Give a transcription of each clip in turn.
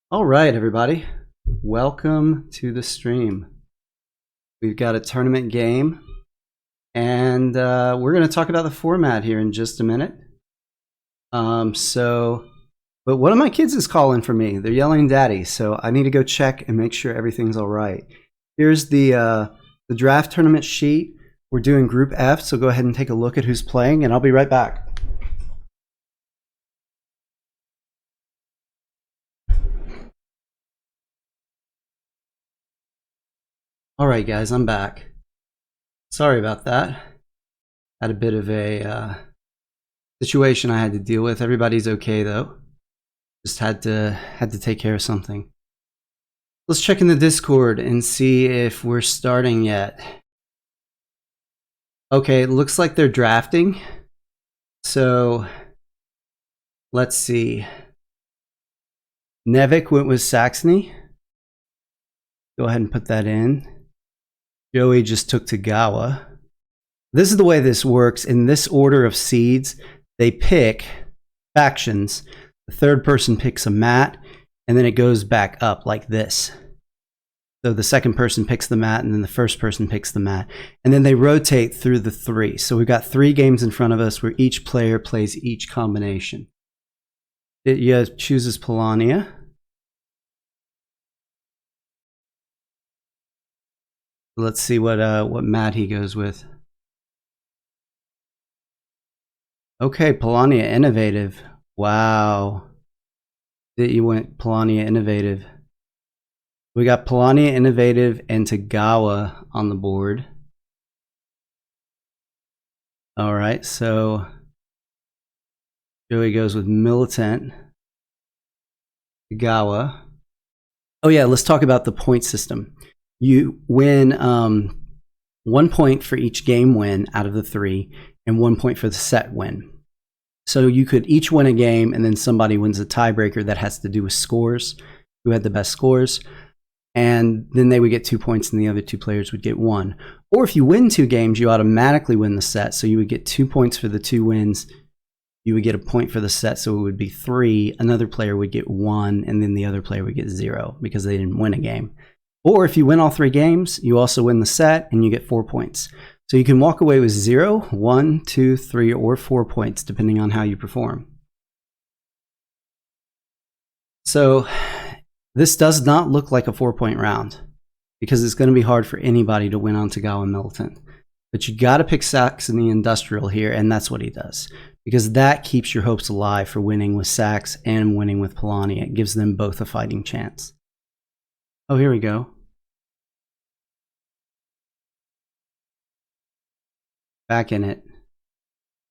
All right, everybody. Welcome to the stream. We've got a tournament game, and we're going to talk about the format here in just a minute. But one of my kids is calling for me. They're yelling "Daddy," so I need to go check and make sure everything's all right. Here's the draft tournament sheet. We're doing Group F, so go ahead and take a look at who's playing, and I'll be right back. All right, guys, I'm back. Sorry about that. Had a bit of a situation I had to deal with. Everybody's okay though. Just had to take care of something. Let's check in the Discord and see if we're starting yet. Okay, it looks like they're drafting. So let's see. Nevic went with Saxony. Go ahead and put that in. Joey just took Tagawa. This is the way this works. In this order of seeds, they pick factions. The third person picks a mat, and then it goes back up like this. So the second person picks the mat, and then the first person picks the mat. And then they rotate through the three. So we've got 3 games in front of us where each player plays each combination. It chooses Polania. Let's see what mat he goes with. Okay, Polania Innovative. Wow. You went Polania Innovative. We got Polania Innovative and Tagawa on the board. All right, so Joey goes with Militant. Tagawa. Oh yeah, let's talk about the point system. You win 1 point for each game win out of the 3, and 1 point for the set win. So you could each win a game, and then somebody wins a tiebreaker that has to do with scores, who had the best scores, and then they would get 2 points, and the other 2 players would get 1. Or if you win 2 games, you automatically win the set, so you would get 2 points for the 2 wins. You would get a point for the set, so it would be 3. Another player would get 1, and then the other player would get 0 because they didn't win a game. Or if you win all 3 games, you also win the set and you get 4 points. So you can walk away with 0, 1, 2, 3, or 4 points depending on how you perform. So this does not look like a 4-point round because it's going to be hard for anybody to win on Tagawa Militant. But you got to pick Saxony Industrial here, and that's what he does. Because that keeps your hopes alive for winning with Sax and winning with Polania. It gives them both a fighting chance. Oh, here we go. Back in it.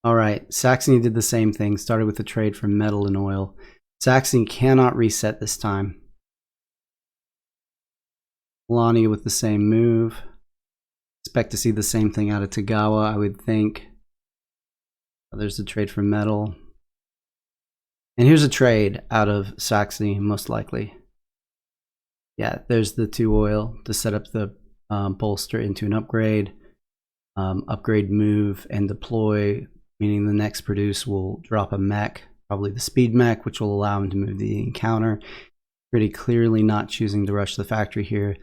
All right, Saxony did the same thing, started with a trade for metal and oil. Saxony cannot reset this time. Polania with the same move. Expect to see the same thing out of Tagawa, I would think. There's the trade for metal. And here's a trade out of Saxony, most likely. Yeah, there's the 2 oil to set up the bolster into an upgrade. Upgrade move and deploy, meaning the next produce will drop a mech, probably the speed mech, which will allow him to move the encounter. Pretty clearly not choosing to rush the factory here.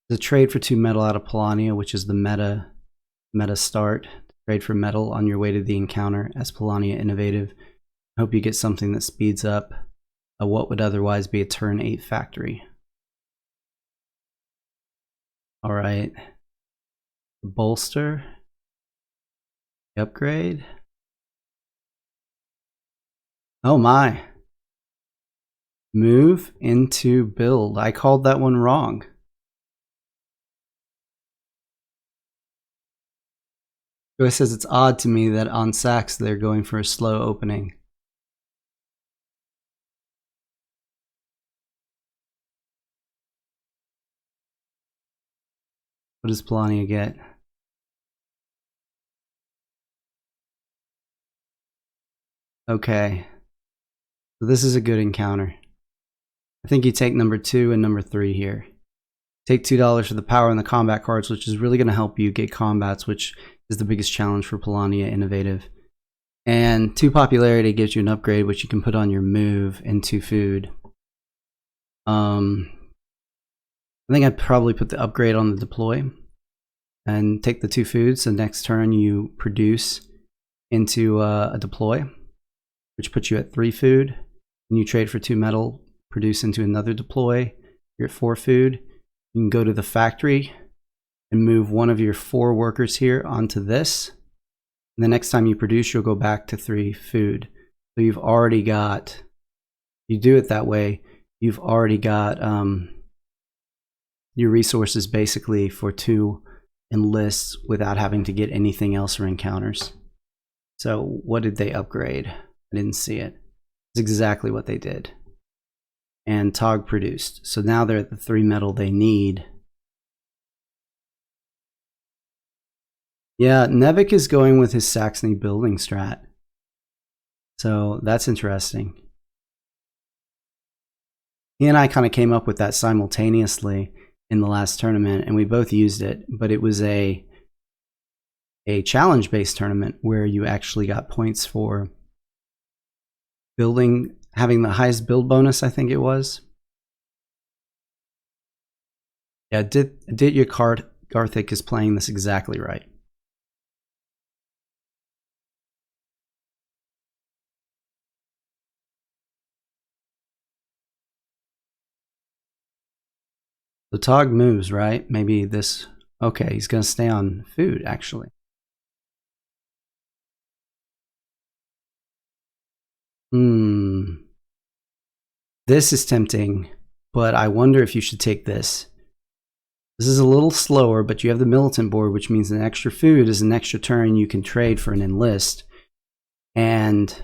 The trade for 2 metal out of Polania, which is the meta start. Trade for metal on your way to the encounter as Polania Innovative. Hope you get something that speeds up what would otherwise be a turn 8 factory. All right, bolster. Upgrade. Oh my. Move into build. I called that one wrong. Joey says it's odd to me that on Sax they're going for a slow opening. What does Polania get? Okay, so this is a good encounter. I think you take number 2 and number 3 here. Take $2 for the power and the combat cards, which is really going to help you get combats, which is the biggest challenge for Polania Innovative. And 2 popularity gives you an upgrade, which you can put on your move, and 2 food. I think I'd probably put the upgrade on the deploy and take the 2 foods. The next turn you produce into a deploy, which puts you at 3 food. And you trade for 2 metal, produce into another deploy. You're at 4 food. You can go to the factory and move one of your 4 workers here onto this. And the next time you produce, you'll go back to 3 food. So you've already got, you do it that way, you've already got your resources basically for 2 enlists without having to get anything else for encounters. So what did they upgrade? I didn't see it. It's exactly what they did. And Tog produced. So now they're at the 3 metal they need. Yeah, Nevic is going with his Saxony building strat. So that's interesting. He and I kind of came up with that simultaneously in the last tournament, and we both used it, but it was a challenge-based tournament where you actually got points for building, having the highest build bonus, I think it was. Yeah, AdityaKarthik is playing this exactly right. The Tog moves, right? Maybe this, okay, he's gonna stay on food, actually. This is tempting, but I wonder if you should take this. This is a little slower, but you have the militant board, which means an extra food is an extra turn you can trade for an enlist. And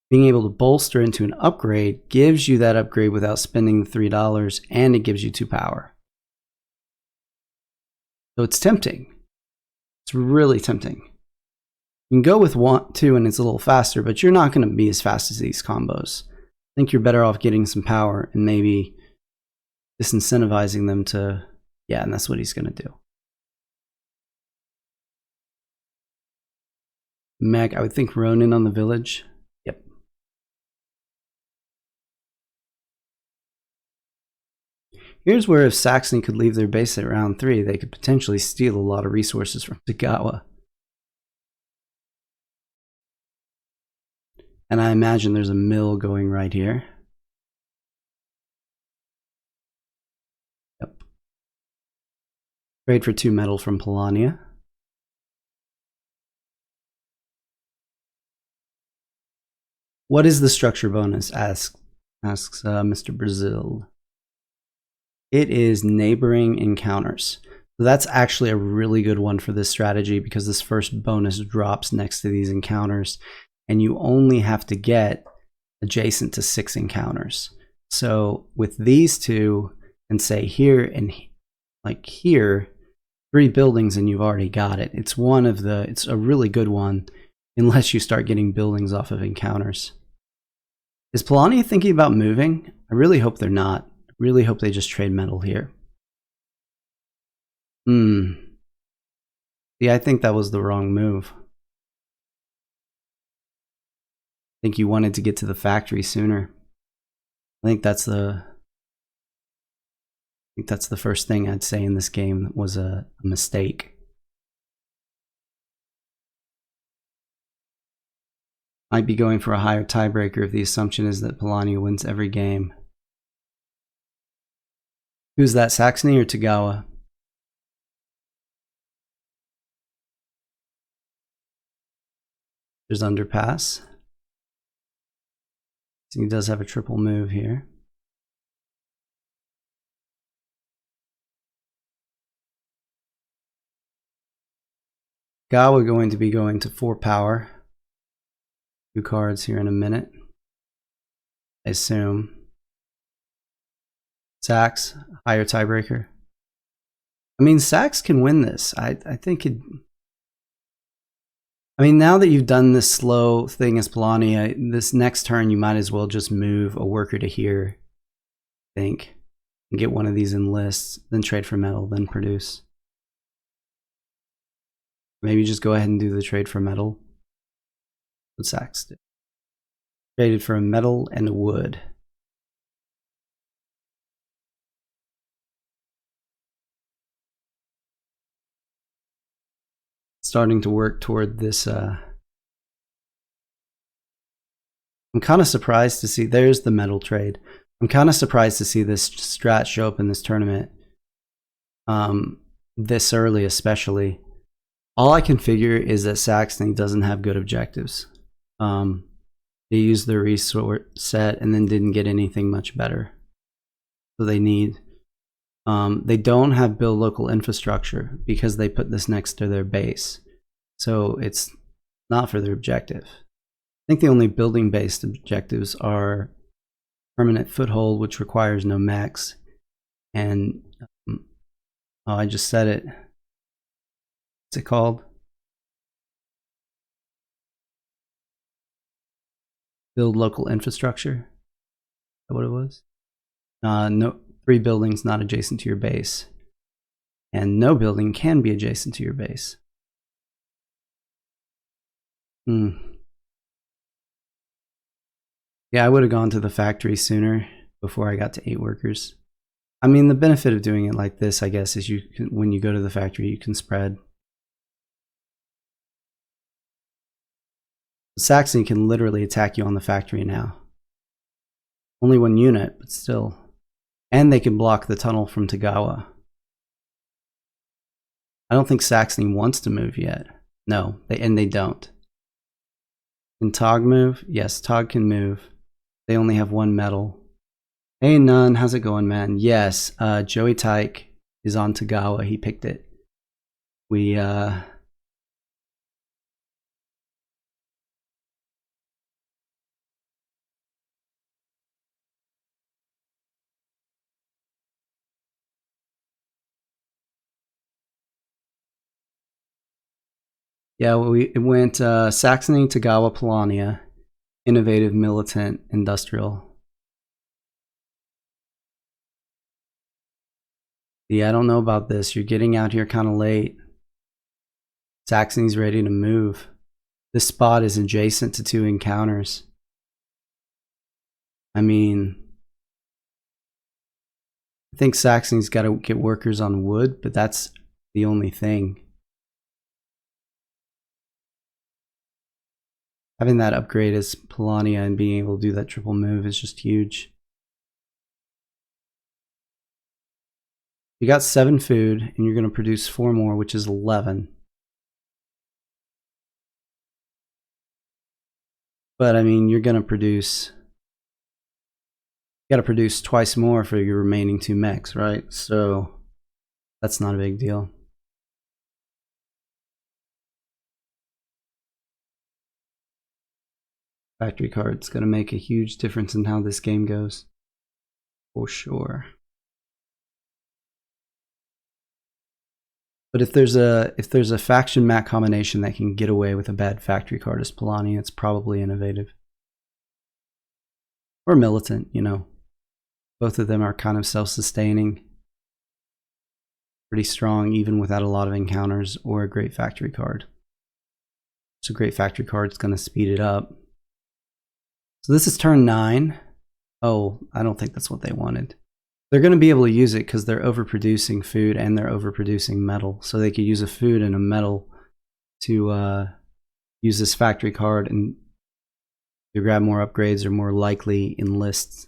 being able to bolster into an upgrade gives you that upgrade without spending the $3, and it gives you 2 power. So it's tempting. It's really tempting. You can go with 1, 2, and it's a little faster, but you're not going to be as fast as these combos. I think you're better off getting some power and maybe disincentivizing them to, yeah, and that's what he's going to do. Meg, I would think Ronin on the village. Yep. Here's where if Saxony could leave their base at round 3, they could potentially steal a lot of resources from Tagawa. And I imagine there's a mill going right here. Yep. Trade for 2 metal from Polania. What is the structure bonus? Asks Mr. Brazil. It is neighboring encounters. So that's actually a really good one for this strategy because this first bonus drops next to these encounters. And you only have to get adjacent to 6 encounters. So with these 2, and say here and like here, 3 buildings and you've already got it. It's one of the, it's a really good one unless you start getting buildings off of encounters. Is Polania thinking about moving? I really hope they're not. I really hope they just trade metal here. Yeah, I think that was the wrong move. I think you wanted to get to the factory sooner. I think that's the first thing I'd say in this game that was a mistake. Might be going for a higher tiebreaker if the assumption is that Polania wins every game. Who's that, Saxony or Tagawa? There's underpass. So he does have a triple move here. Gawa going to be going to 4 power. 2 cards here in a minute, I assume. Sax, higher tiebreaker. I mean, Sax can win this. I think it. I mean, now that you've done this slow thing as Polania, this next turn you might as well just move a worker to here, I think, and get one of these enlists, then trade for metal, then produce. Maybe just go ahead and do the trade for metal. What Sax did. Traded for a metal and a wood. starting to work toward this. I'm kind of surprised to see, there's the metal trade. I'm kind of surprised to see this strat show up in this tournament this early, especially. All I can figure is that Saxony doesn't have good objectives. They used their resource set and then didn't get anything much better. So they need, they don't have build local infrastructure because they put this next to their base. So it's not for their objective. I think the only building based objectives are permanent foothold, which requires no mechs, and oh, I just said it. What's it called? Build local infrastructure. Is that what it was? No, 3 buildings not adjacent to your base, and no building can be adjacent to your base. Yeah, I would have gone to the factory sooner before I got to 8 workers. I mean, the benefit of doing it like this, I guess, is you can, when you go to the factory, you can spread. Saxony can literally attack you on the factory now. Only 1 unit, but still. And they can block the tunnel from Tagawa. I don't think Saxony wants to move yet. No, they don't. Can Tog move? Yes, Tog can move. They only have 1 metal. Hey Nun, how's it going, man? Yes, JoeyTyke is on Tagawa. He picked it. We it went Saxony, Tagawa, Polania, innovative, militant, industrial. Yeah, I don't know about this. You're getting out here kind of late. Saxony's ready to move. This spot is adjacent to 2 encounters. I mean, I think Saxony's got to get workers on wood, but that's the only thing. Having that upgrade as Polania and being able to do that triple move is just huge. You got 7 food, and you're going to produce 4 more, which is 11. But I mean, you're going to produce, you got to produce twice more for your remaining 2 mechs, right? So that's not a big deal. Factory card's going to make a huge difference in how this game goes, for sure. But if there's a faction map combination that can get away with a bad factory card as Polania, it's probably innovative or militant. You know, both of them are kind of self-sustaining, pretty strong even without a lot of encounters or a great factory card. So a great factory card is going to speed it up. So this is turn 9. Oh, I don't think that's what they wanted. They're going to be able to use it because they're overproducing food and they're overproducing metal. So they could use a food and a metal to use this factory card and to grab more upgrades or more likely in lists.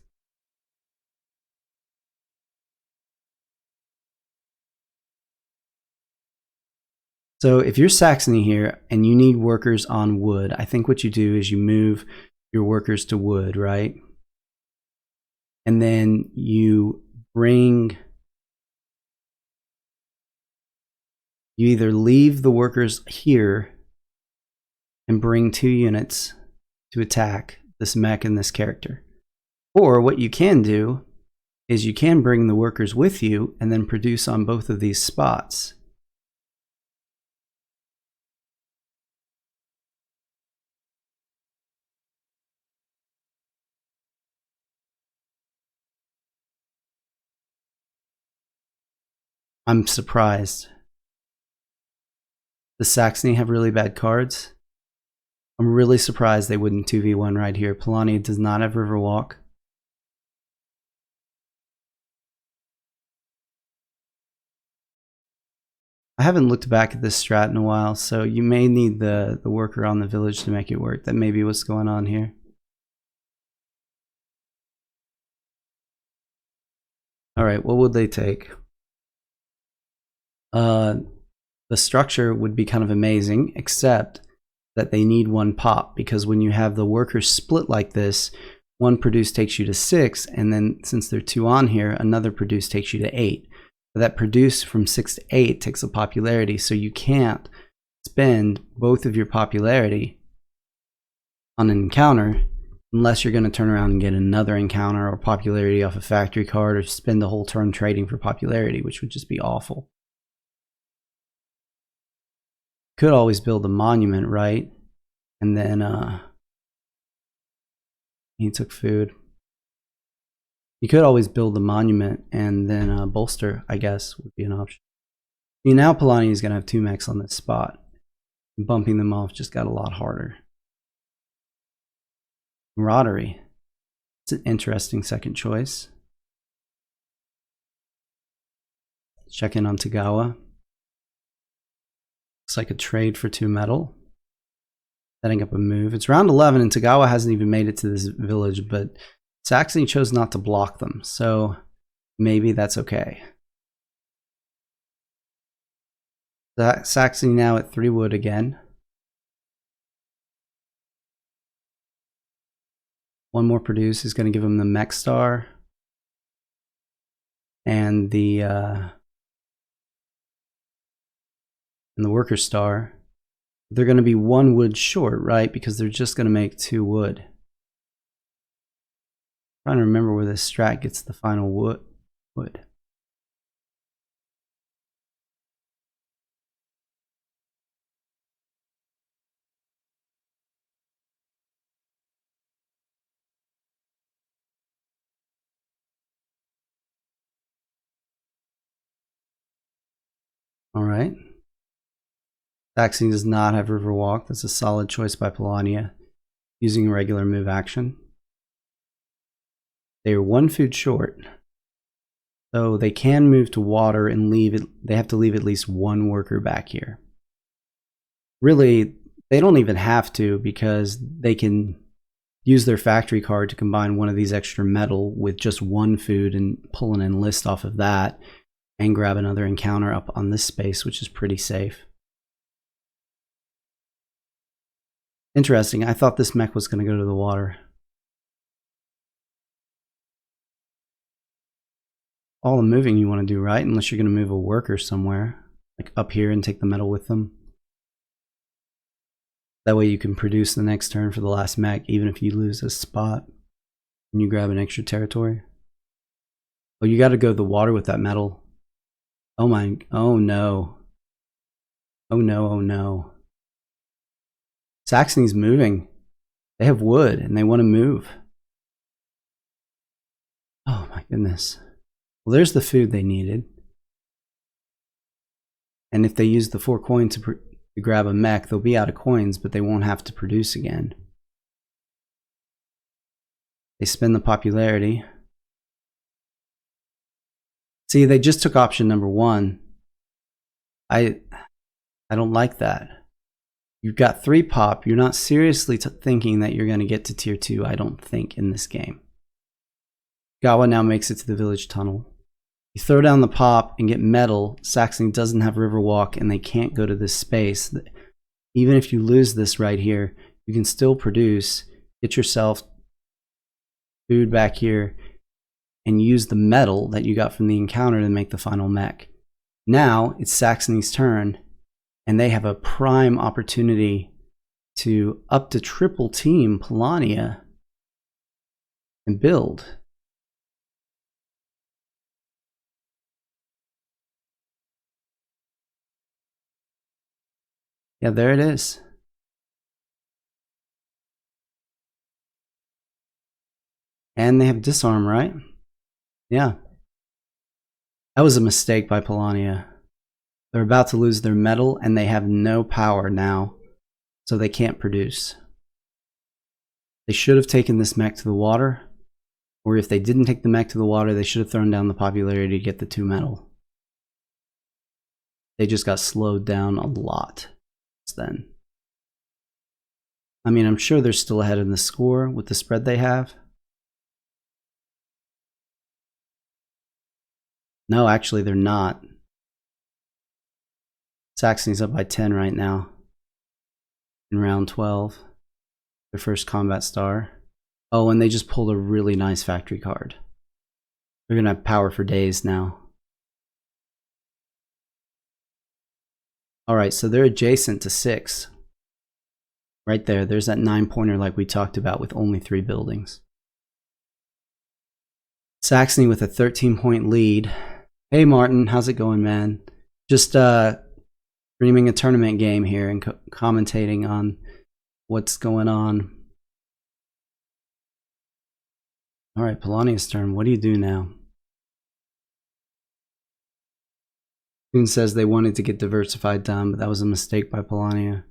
So if you're Saxony here and you need workers on wood, I think what you do is you move your workers to wood, right? And then you either leave the workers here and bring 2 units to attack this mech and this character. Or what you can do is you can bring the workers with you and then produce on both of these spots. I'm surprised. Does Saxony have really bad cards? I'm really surprised they wouldn't 2v1 right here. Polania does not have Riverwalk. I haven't looked back at this strat in a while, so you may need the worker on the village to make it work. That may be what's going on here. Alright, what would they take? The structure would be kind of amazing, except that they need one pop, because when you have the workers split like this, one produce takes you to 6, and then since there are 2 on here, another produce takes you to 8. So that produce from 6 to 8 takes a popularity, so you can't spend both of your popularity on an encounter unless you're going to turn around and get another encounter or popularity off a factory card, or spend the whole turn trading for popularity, which would just be awful. Could always build a monument, right? And then he took food. You could always build the monument and then bolster, I guess, would be an option. See, now Polani is going to have 2 mechs on this spot. Bumping them off just got a lot harder. Camaraderie. It's an interesting second choice. Check in on Tagawa. Looks like a trade for 2 metal. Setting up a move. It's round 11 and Tagawa hasn't even made it to this village, but Saxony chose not to block them, so maybe that's okay. Saxony now at 3 wood again. 1 more produce is going to give him the mech star and the worker star. They're going to be 1 wood short, right? Because they're just going to make 2 wood. I'm trying to remember where this strat gets the final wood. All right. Saxony does not have Riverwalk. That's a solid choice by Polania, using a regular move action. They are 1 food short, so they can move to water and leave it. They have to leave at least 1 worker back here. Really, they don't even have to, because they can use their factory card to combine 1 of these extra metal with just 1 food and pull an enlist off of that and grab another encounter up on this space, which is pretty safe. Interesting. I thought this mech was going to go to the water. All the moving you want to do, right? Unless you're going to move a worker somewhere, like up here, and take the metal with them. That way you can produce the next turn for the last mech, even if you lose a spot and you grab an extra territory. Oh, you got to go to the water with that metal. Oh my, oh no. Oh no, oh no. Saxony's moving. They have wood and they want to move. Oh my goodness. Well, there's the food they needed. And if they use the 4 coins to grab a mech, they'll be out of coins, but they won't have to produce again. They spend the popularity. See, they just took option number 1. I don't like that. You've got 3 pop. You're not seriously thinking that you're going to get to tier 2, I don't think, in this game. Gawa now makes it to the village tunnel. You throw down the pop and get metal. Saxony doesn't have Riverwalk and they can't go to this space. Even if you lose this right here, you can still produce, get yourself food back here, and use the metal that you got from the encounter to make the final mech. Now it's Saxony's turn, and they have a prime opportunity to up to triple team Polania and build. Yeah, there it is. And they have disarm, right? Yeah. That was a mistake by Polania. They're about to lose their metal and they have no power now, so they can't produce. They should have taken this mech to the water, or if they didn't take the mech to the water, they should have thrown down the popularity to get the 2 metal. They just got slowed down a lot then. I mean, I'm sure they're still ahead in the score with the spread they have. No, actually, they're not. Saxony's up by 10 right now in round 12. Their first combat star. Oh, and they just pulled a really nice factory card. They're going to have power for days now. Alright, so they're adjacent to 6. Right there, there's that 9-pointer like we talked about with only 3 buildings. Saxony with a 13-point lead. Hey Martin, how's it going, man? Just streaming a tournament game here and commentating on what's going on. Alright, Polonia's turn. What do you do now? Spoon says they wanted to get diversified done, but that was a mistake by Polonia.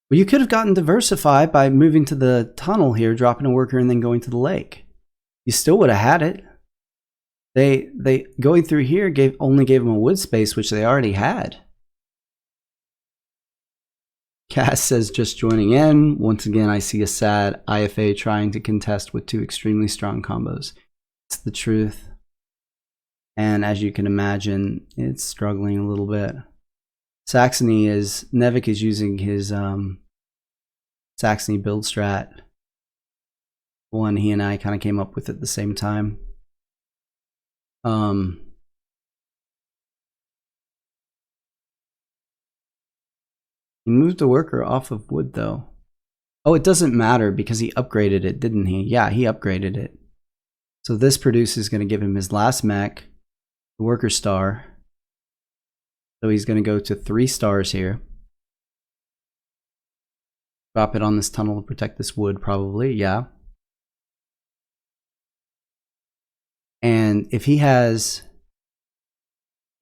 Well, you could have gotten diversified by moving to the tunnel here, dropping a worker, and then going to the lake. You still would have had it. They going through here only gave them a wood space, which they already had. Cass says, just joining in. Once again, I see a sad IFA trying to contest with 2 extremely strong combos. It's the truth. And as you can imagine, it's struggling a little bit. Nevic is using his Saxony build strat. One he and I kind of came up with at the same time. He moved a worker off of wood though. Oh, it doesn't matter because he upgraded it, didn't he? Yeah, he upgraded it. So this producer is going to give him his last mech, the worker star. So he's going to go to 3 stars here. Drop it on this tunnel to protect this wood, probably, yeah. And if he has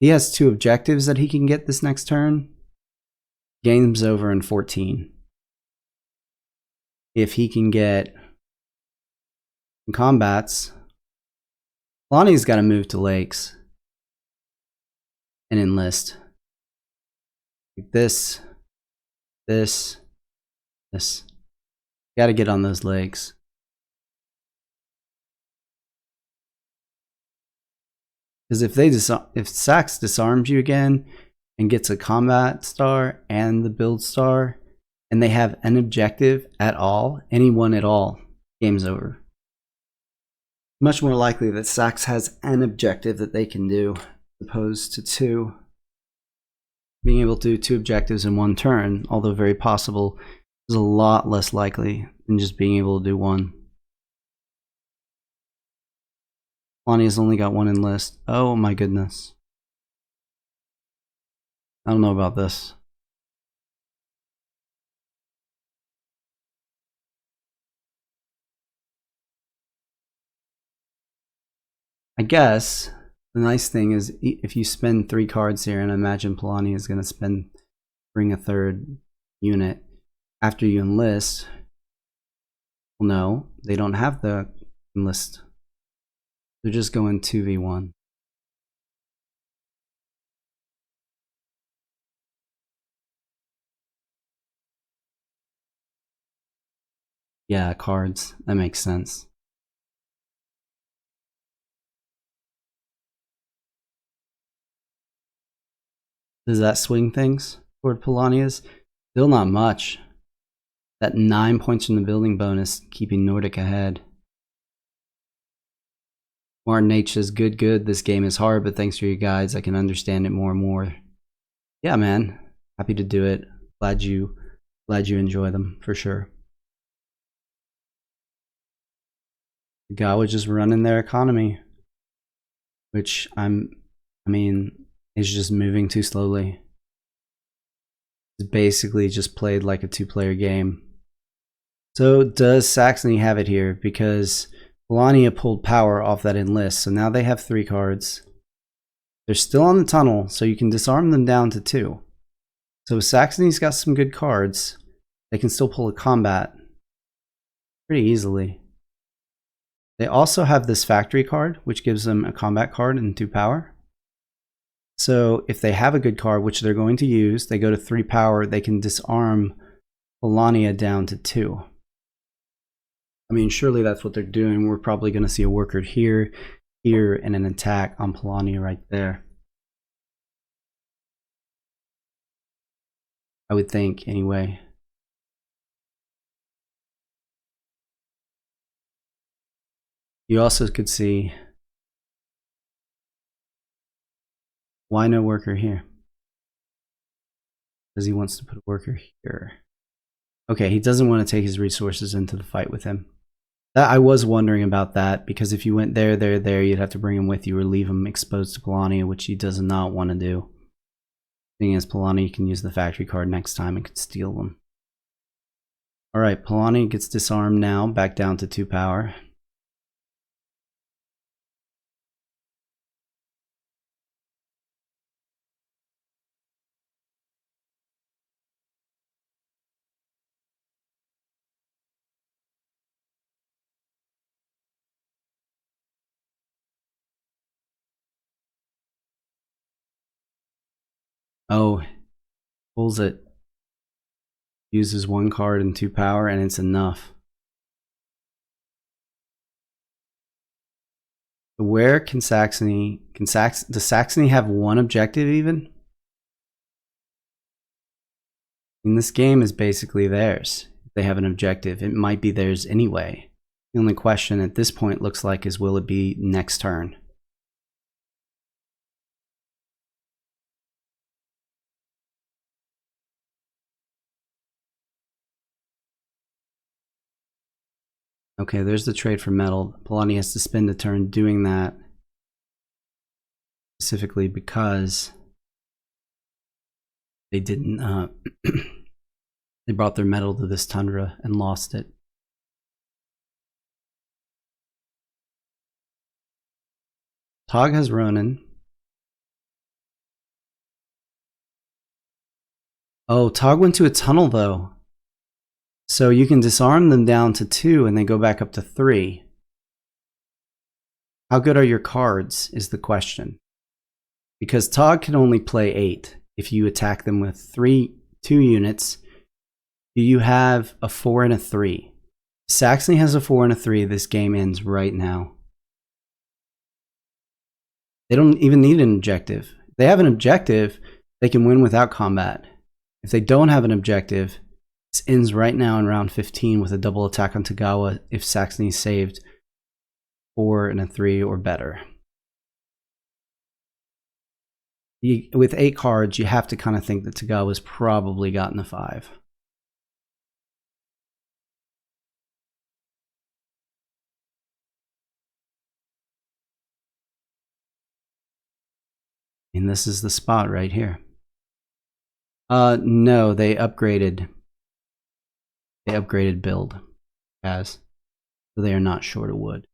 2 objectives that he can get this next turn, game's over in 14. If he can get combats, Lonnie's got to move to lakes and enlist. Like this. Got to get on those lakes. Because if Sax disarms you again and gets a combat star and the build star, and they have an objective at all, anyone at all, game's over. Much more likely that Sax has an objective that they can do, as opposed to 2. Being able to do 2 objectives in 1 turn, although very possible, is a lot less likely than just being able to do 1. Lonnie has only got 1 enlist. Oh my goodness. I don't know about this. I guess the nice thing is if you spend 3 cards here, and I imagine Polani is going to bring a 3rd unit after you enlist. Well, no, they don't have the enlist. They're just going 2v1. Yeah, cards. That makes sense. Does that swing things toward Polonia's? Still not much. That 9 points from the building bonus, keeping Nordic ahead. Martin H says, good. This game is hard, but thanks for your guides. I can understand it more and more. Yeah, man. Happy to do it. Glad you enjoy them, for sure. Gawa just running their economy. Which is just moving too slowly. It's basically just played like a 2-player game. So does Saxony have it here? Because Melania pulled power off that enlist, so now they have 3 cards. They're still on the tunnel, so you can disarm them down to 2. So Saxony's got some good cards. They can still pull a combat pretty easily. They also have this factory card, which gives them a combat card and 2 power. So if they have a good card, which they're going to use, they go to 3 power, they can disarm Polania down to 2. I mean, surely that's what they're doing. We're probably going to see a worker here, here, and an attack on Polania right there. I would think, anyway. You also could see, why no worker here? Because he wants to put a worker here. Okay, he doesn't want to take his resources into the fight with him. I was wondering about that, because if you went there, you'd have to bring him with you or leave him exposed to Polania, which he does not want to do. The thing is, Polania can use the factory card next time and could steal them. Alright, Polania gets disarmed now, back down to 2 power. Oh, pulls it. Uses 1 card and 2 power, and it's enough. Where can Saxony... does Saxony have 1 objective even? I mean, this game is basically theirs. If they have an objective, it might be theirs anyway. The only question at this point looks like is, will it be next turn? Okay, there's the trade for metal. Polania has to spend a turn doing that, specifically because they didn't, they brought their metal to this tundra and lost it. Tog has Ronin. Oh, Tog went to a tunnel though. So you can disarm them down to 2 and they go back up to 3. How good are your cards is the question. Because Tog can only play 8 if you attack them with 2 units. Do you have a 4 and a 3? Saxony has a 4 and a 3. This game ends right now. They don't even need an objective. If they have an objective, they can win without combat. If they don't have an objective, this ends right now in round 15 with a double attack on Tagawa if Saxony is saved 4 and a 3 or better. With 8 cards, you have to kind of think that Tagawa's probably gotten a 5. And this is the spot right here. No, they upgraded. They upgraded build, so they are not short of wood.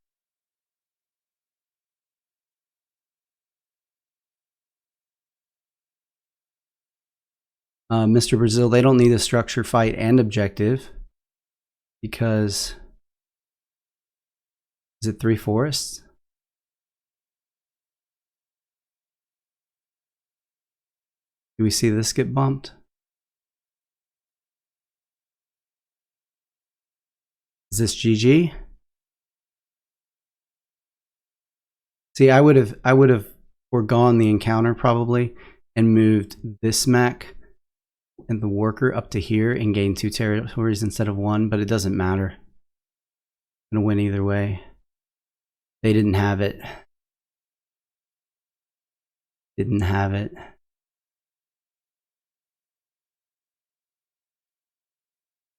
Mr. Brazil, they don't need a structure, fight, and objective because is it 3 forests? Do we see this get bumped? Is this GG? See, I would have foregone the encounter probably and moved this mech and the worker up to here and gained 2 territories instead of 1, but it doesn't matter. I'm gonna win either way. They didn't have it. Didn't have it.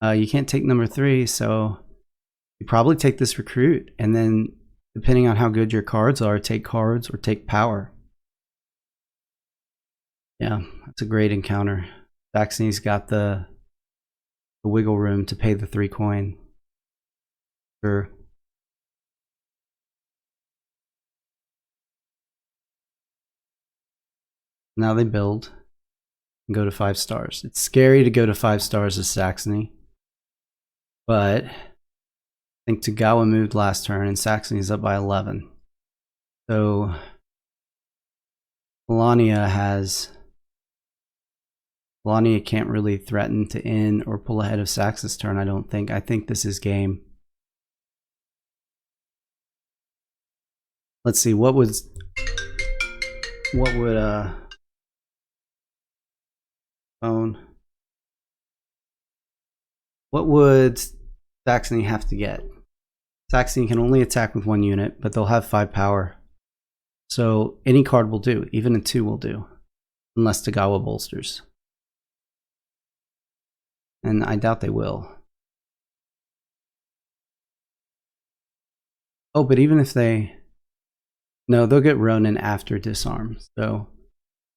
You can't take number 3, so you probably take this recruit, and then depending on how good your cards are, take cards or take power. Yeah, that's a great encounter. Saxony's got the wiggle room to pay the 3 coin. Sure. Now they build and go to 5 stars. It's scary to go to 5 stars as Saxony, but I think Tagawa moved last turn and Saxony's up by 11. So Polania can't really threaten to in or pull ahead of Sax's turn, I don't think. I think this is game. Let's see, what would Saxony have to get? Saxony can only attack with 1 unit, but they'll have 5 power. So any card will do, even a 2 will do, unless Tagawa bolsters. And I doubt they will. Oh, but even if they... No, they'll get Ronin after disarm. So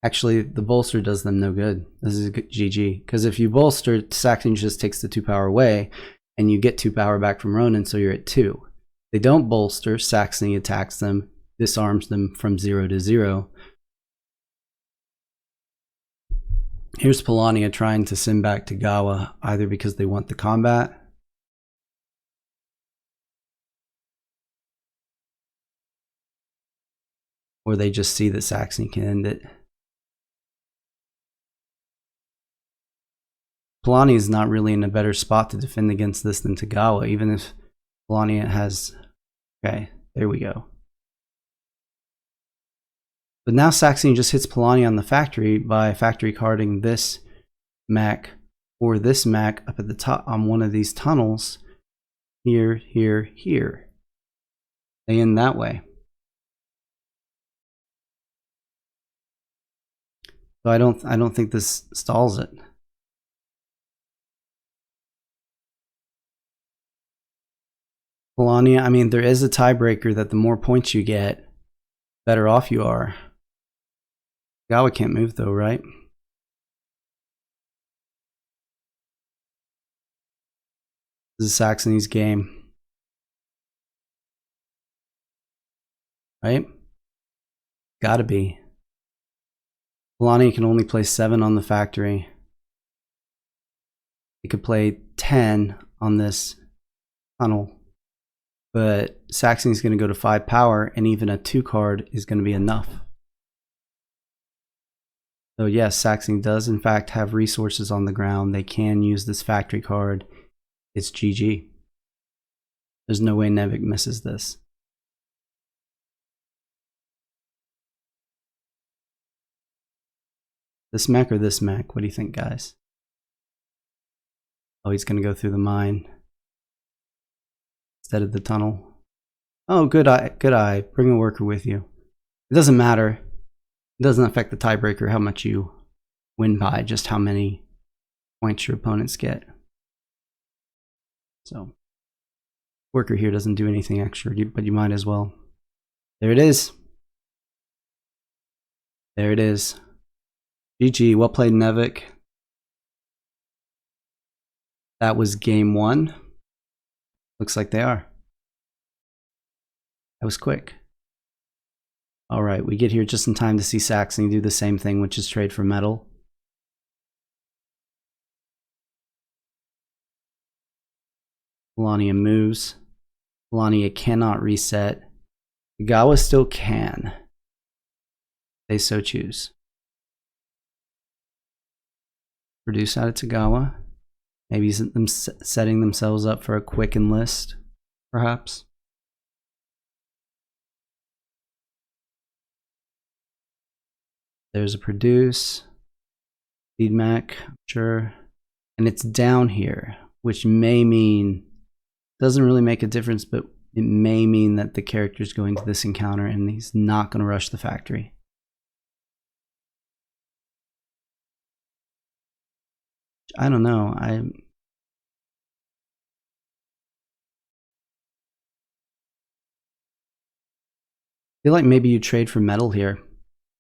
actually, the bolster does them no good. This is a good GG. Because if you bolster, Saxony just takes the 2 power away, and you get 2 power back from Ronin, so you're at 2. They don't bolster, Saxony attacks them, disarms them from 0 to 0. Here's Polania trying to send back Tagawa, either because they want the combat, or they just see that Saxony can end it. Polania is not really in a better spot to defend against this than Tagawa, even if Polania has... Okay, there we go. But now Saxony just hits Polania on the factory by factory carding this mech or this mech up at the top on one of these tunnels. Here, here, here. They end that way. So I don't think this stalls it. Polania, I mean, there is a tiebreaker that the more points you get, better off you are. Gawa can't move though, right? This is Saxony's game. Right? Gotta be. Polania can only play 7 on the factory. He could play 10 on this tunnel. But Saxony's going to go to 5 power, and even a 2 card is going to be enough. So yes, Saxony does in fact have resources on the ground. They can use this factory card. It's GG. There's no way Nevic misses this. This mech or this mech? What do you think, guys? Oh, he's going to go through the mine instead of the tunnel. Oh, good eye, good eye. Bring a worker with you. It doesn't matter. It doesn't affect the tiebreaker how much you win by, just how many points your opponents get. So, worker here doesn't do anything extra, but you might as well. There it is. There it is. GG, well played, Nevic. That was game 1. Looks like they are. That was quick. All right, we get here just in time to see Saxony do the same thing, which is trade for metal. Polania moves. Polania cannot reset. Gawa still can. They so choose. Produce out of Tagawa. Maybe them setting themselves up for a quick enlist, perhaps. There's a produce. Lead mech, sure. And it's down here, which may mean, doesn't really make a difference, but it may mean that the character's going to this encounter and he's not going to rush the factory. I don't know. I feel like maybe you trade for metal here.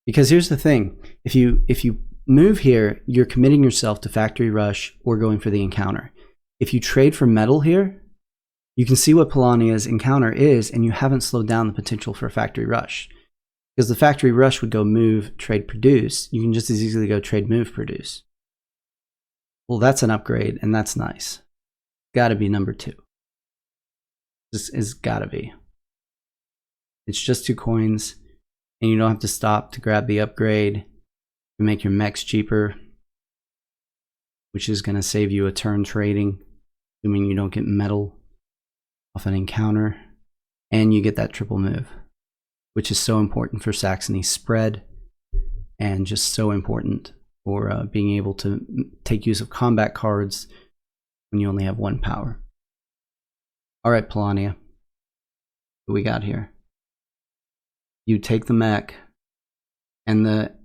Because here's the thing, if you move here, you're committing yourself to factory rush or going for the encounter. If you trade for metal here, you can see what Polania's encounter is, and you haven't slowed down the potential for a factory rush. Because the factory rush would go move, trade, produce. You can just as easily go trade, move, produce. Well, that's an upgrade, and that's nice. Gotta be number 2. This is gotta be. It's just 2 coins. And you don't have to stop to grab the upgrade to make your mechs cheaper, which is going to save you a turn trading, assuming you don't get metal off an encounter. And you get that triple move, which is so important for Saxony's spread and just so important for being able to take use of combat cards when you only have 1 power. All right, Polania, what we got here? You take the mech, and the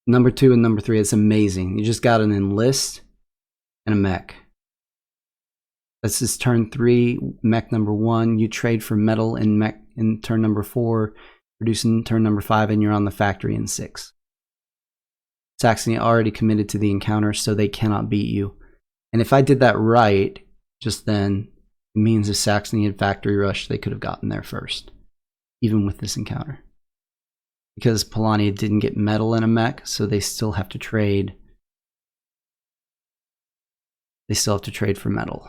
number 2 and number 3 is amazing. You just got an enlist and a mech. This is turn 3, mech number 1. You trade for metal in mech in turn number 4, producing turn number 5, and you're on the factory in 6. Saxony already committed to the encounter, so they cannot beat you. And if I did that right just then, it means if Saxony had factory rush, they could have gotten there first, even with this encounter. Because Polania didn't get metal in a mech, so they still have to trade. They still have to trade for metal.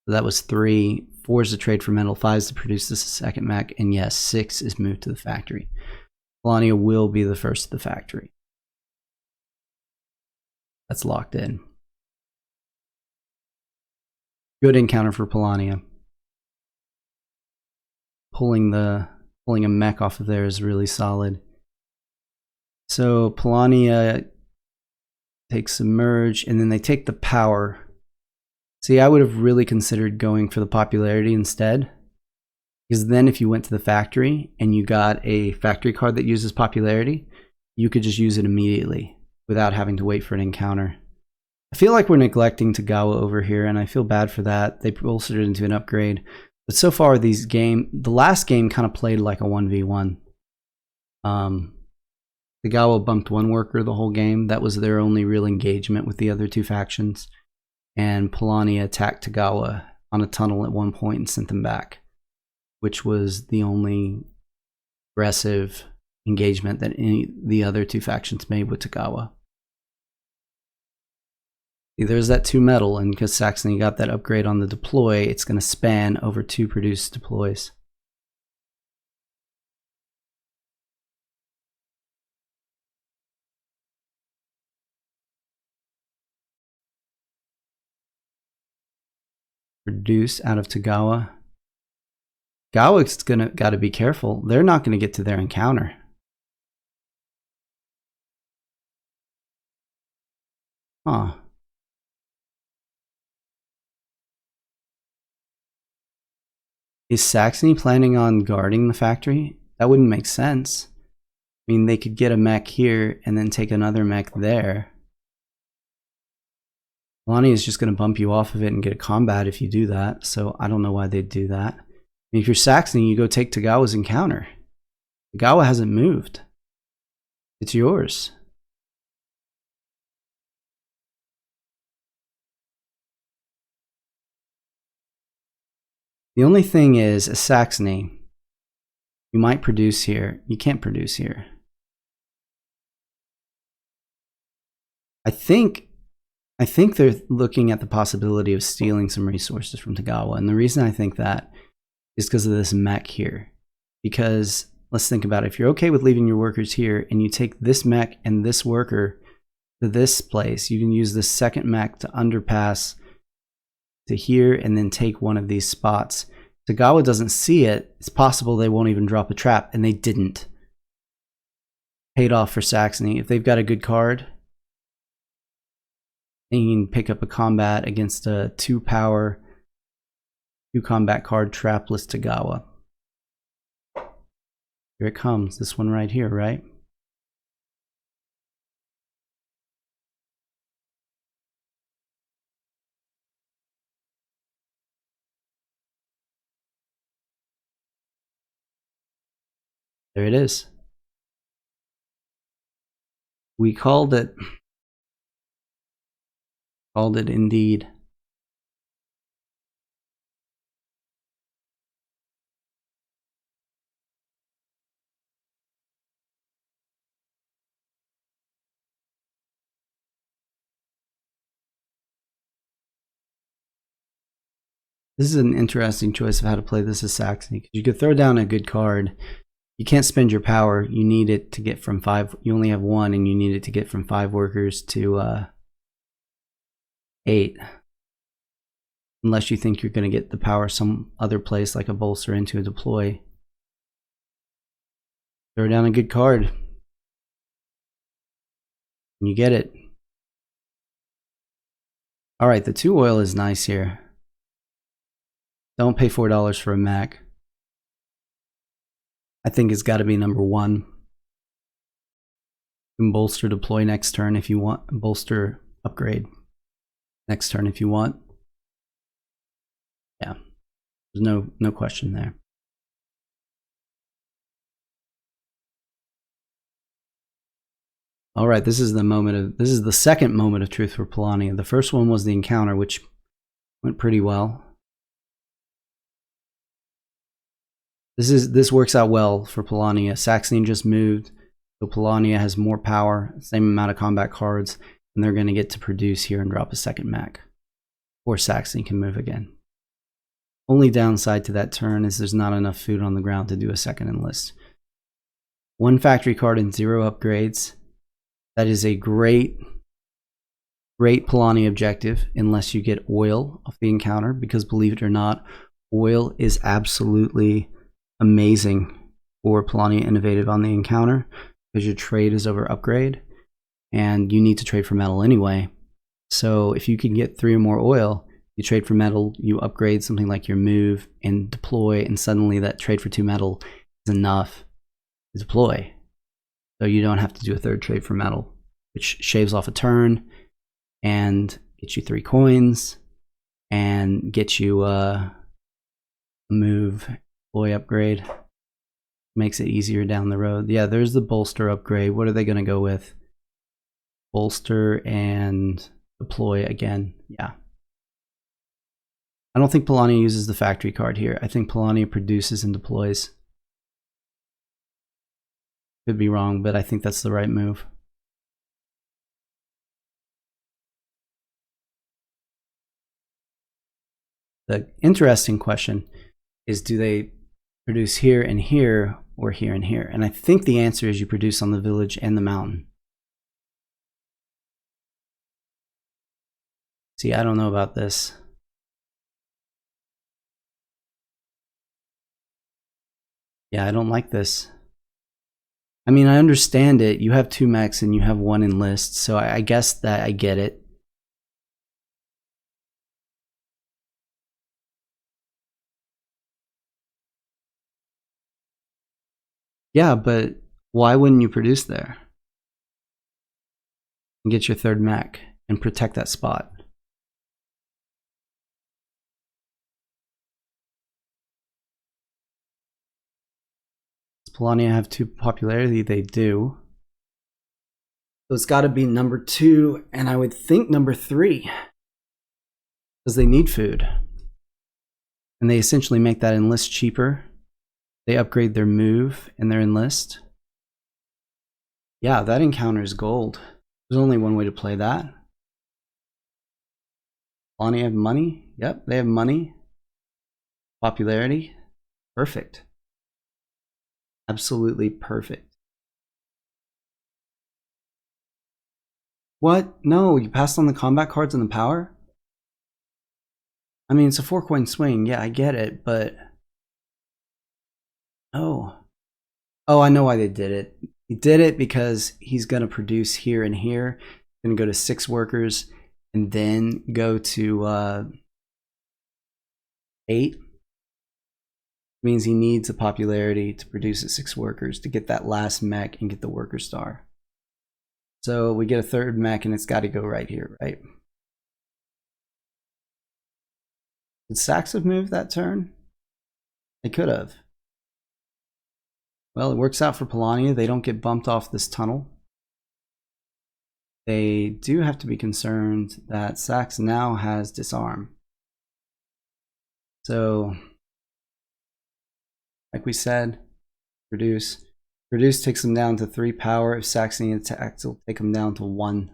So that was 3. 4 is the trade for metal. 5 is to produce this second mech. And yes, 6 is moved to the factory. Polania will be the first to the factory. That's locked in. Good encounter for Polania. Pulling a mech off of there is really solid. So Polania takes Submerge, and then they take the power. See, I would have really considered going for the popularity instead. Because then if you went to the factory and you got a factory card that uses popularity, you could just use it immediately without having to wait for an encounter. I feel like we're neglecting Tagawa over here, and I feel bad for that. They bolstered it into an upgrade. But so far, the last game kind of played like a 1v1. Tagawa bumped 1 worker the whole game. That was their only real engagement with the other 2 factions. And Polania attacked Tagawa on a tunnel at one point and sent them back, which was the only aggressive engagement that the other 2 factions made with Tagawa. There's that 2 metal, and because Saxony got that upgrade on the deploy, it's going to span over 2 produced deploys. Produce out of Tagawa. Gawa's got to be careful. They're not going to get to their encounter. Huh. Is Saxony planning on guarding the factory? That wouldn't make sense. I mean, they could get a mech here and then take another mech there. Lonnie is just going to bump you off of it and get a combat if you do that, so I don't know why they'd do that. I mean, if you're Saxony, you go take Tagawa's encounter. Tagawa hasn't moved. It's yours. The only thing is, as Saxony, you might produce here. You can't produce here. I think they're looking at the possibility of stealing some resources from Tagawa, and the reason I think that is because of this mech here. Because let's think about it. If you're okay with leaving your workers here, and you take this mech and this worker to this place, you can use this second mech to underpass to here and then take one of these spots. Tagawa doesn't see it. It's possible they won't even drop a trap, and they didn't. Paid off for Saxony. If they've got a good card, and you can pick up a combat against a 2-power, 2-combat card trapless Tagawa. Here it comes. This one right here, right? There it is. We called it. Called it indeed. This is an interesting choice of how to play this as Saxony, because you could throw down a good card You can't spend your power. You need it to get from 5. You only have 1, and you need it to get from 5 workers to 8. Unless you think you're going to get the power some other place, like a bolster into a deploy. Throw down a good card. And you get it. Alright, the 2 oil is nice here. Don't pay $4 for a Mac. I think it's got to be number 1. You can bolster deploy next turn if you want. Bolster upgrade next turn if you want. Yeah, there's no question there. All right, this is the second moment of truth for Polania. The first one was the encounter, which went pretty well. This works out well for Polania. Saxony just moved, so Polania has more power, same amount of combat cards, and they're going to get to produce here and drop a second Mac. Or Saxony can move again. Only downside to that turn is there's not enough food on the ground to do a second enlist. 1 factory card and 0 upgrades. That is a great Polania objective, unless you get oil off the encounter, because believe it or not, oil is absolutely amazing for Polania Innovative on the encounter, because your trade is over upgrade, and you need to trade for metal anyway. So if you can get 3 or more oil, you trade for metal, you upgrade something like your move and deploy, and suddenly that trade for 2 metal is enough to deploy. So you don't have to do a 3rd trade for metal, which shaves off a turn and gets you 3 coins and gets you a move, deploy upgrade. Makes it easier down the road. Yeah, there's the bolster upgrade. What are they going to go with? Bolster and deploy again. Yeah. I don't think Polania uses the factory card here. I think Polania produces and deploys. Could be wrong, but I think that's the right move. The interesting question is, do they produce here and here, or here and here? And I think the answer is you produce on the village and the mountain. See, I don't know about this. Yeah, I don't like this. I mean, I understand it. You have 2 mechs and you have 1 enlist, so I guess that I get it. Yeah, but why wouldn't you produce there? And get your 3rd mech and protect that spot. Does Polania have 2 popularity? They do. So it's got to be number 2, and I would think number 3. Because they need food. And they essentially make that enlist cheaper. They upgrade their move and their enlist. Yeah, that encounter is gold. There's only one way to play that. Polania have money? Yep, they have money. Popularity? Perfect. Absolutely perfect. What? No, you passed on the combat cards and the power? I mean, it's a 4-coin swing. Yeah, I get it, but... Oh. Oh, I know why they did it. He did it because he's going to produce here and here. He's going to go to 6 workers and then go to 8. Means he needs a popularity to produce at 6 workers to get that last mech and get the worker star. So we get a 3rd mech and it's got to go right here, right? Did Sax have moved that turn? They could have. Well, it works out for Polania. They don't get bumped off this tunnel. They do have to be concerned that Sax now has disarm. So, like we said, produce. Produce takes them down to 3 power. If Saxony attacks, it'll take them down to 1.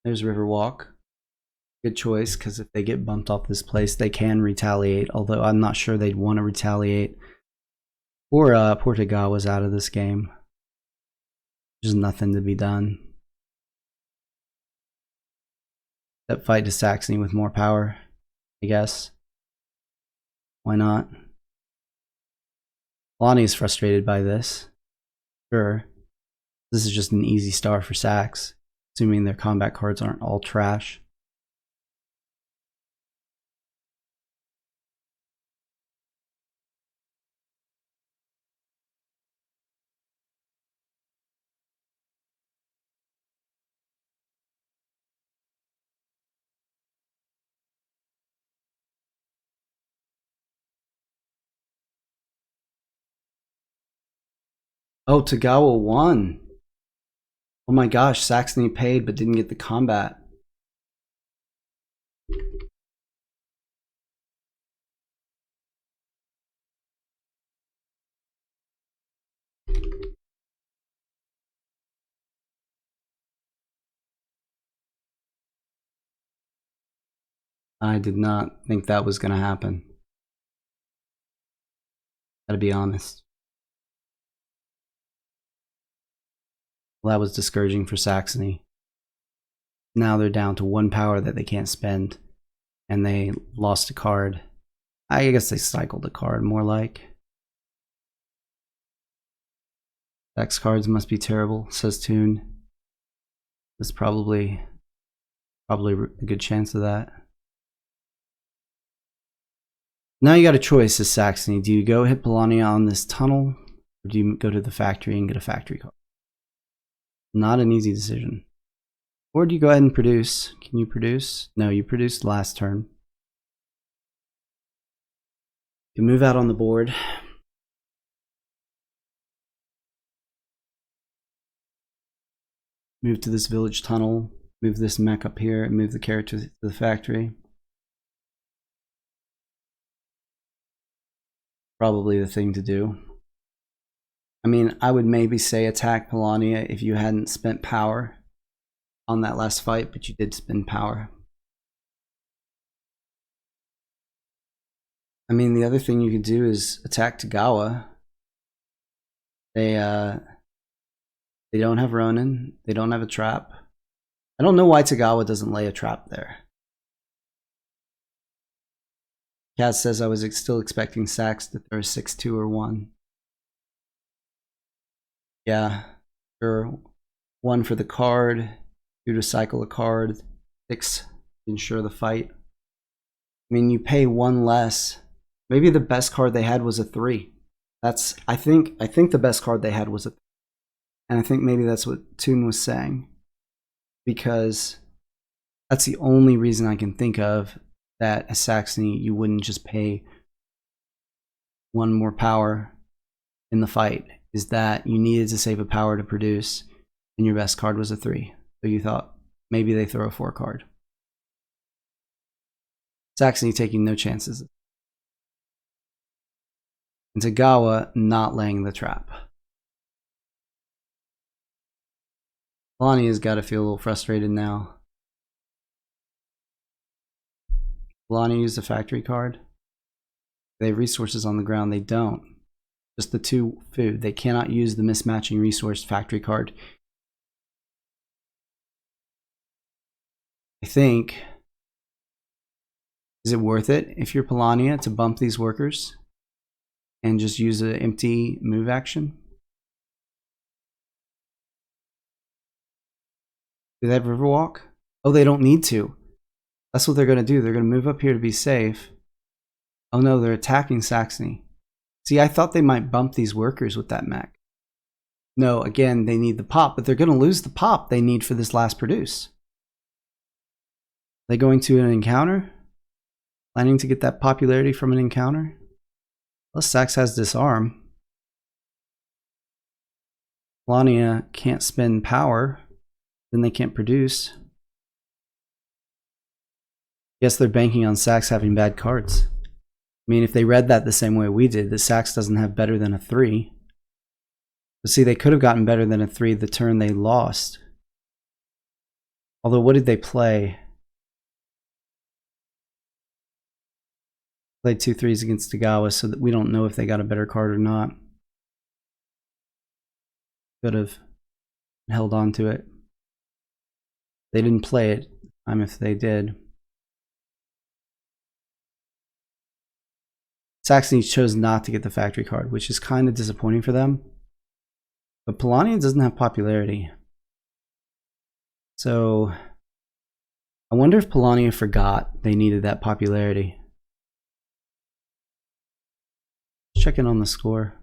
There's Riverwalk. Good choice, because if they get bumped off this place, they can retaliate. Although I'm not sure they'd want to retaliate. Poor Tagawa's out of this game. There's nothing to be done. That fight to Saxony with more power, I guess. Why not? Lonnie is frustrated by this. Sure. This is just an easy star for Sax, assuming their combat cards aren't all trash. Oh, Tagawa won. Oh my gosh, Saxony paid but didn't get the combat. I did not think that was going to happen. Gotta be honest. Well, that was discouraging for Saxony. Now they're down to 1 power that they can't spend, and they lost a card. I guess they cycled a card, more like. Sax cards must be terrible, says Toon. There's probably a good chance of that. Now you got a choice as Saxony. Do you go hit Polania on this tunnel, or do you go to the factory and get a factory card? Not an easy decision. Or do you go ahead and produce? Can you produce? No, you produced last turn. You can move out on the board. Move to this village tunnel. Move this mech up here and move the character to the factory. Probably the thing to do. I mean, I would maybe say attack Polania if you hadn't spent power on that last fight, but you did spend power. I mean, the other thing you could do is attack Tagawa. They don't have Ronin. They don't have a trap. I don't know why Tagawa doesn't lay a trap there. Kaz says I was still expecting Sax to throw 6-2 or 1. Yeah, sure. 1 for the card, 2 to cycle a card, 6 to ensure the fight. I mean, you pay 1 less. Maybe the best card they had was a 3. That's I think the best card they had was a 3. And I think maybe that's what Toon was saying, because that's the only reason I can think of that as Saxony you wouldn't just pay 1 more power in the fight, is that you needed to save a power to produce, and your best card was a 3. So you thought maybe they throw a 4 card. Saxony taking no chances. And Tagawa not laying the trap. Polania's got to feel a little frustrated now. Polania used a factory card. They have resources on the ground. They don't. Just the 2 food. They cannot use the mismatching resource factory card. I think, is it worth it if you're Polania to bump these workers and just use an empty move action? Do they have Riverwalk? Oh, they don't need to. That's what they're going to do. They're going to move up here to be safe. Oh no, they're attacking Saxony. See, I thought they might bump these workers with that mech. No, again, they need the pop, but they're going to lose the pop they need for this last produce. Are they going to an encounter? Planning to get that popularity from an encounter? Plus, Sax has disarm. Polania can't spend power. Then they can't produce. Guess they're banking on Sax having bad cards. I mean, if they read that the same way we did, that Sax doesn't have better than a 3. But see, they could have gotten better than a 3 the turn they lost. Although, what did they play? Played 2/3s against Tagawa, so that we don't know if they got a better card or not. Could have held on to it. They didn't play it. If they did. Saxony chose not to get the factory card, which is kind of disappointing for them. But Polania doesn't have popularity. So I wonder if Polania forgot they needed that popularity. Check in on the score.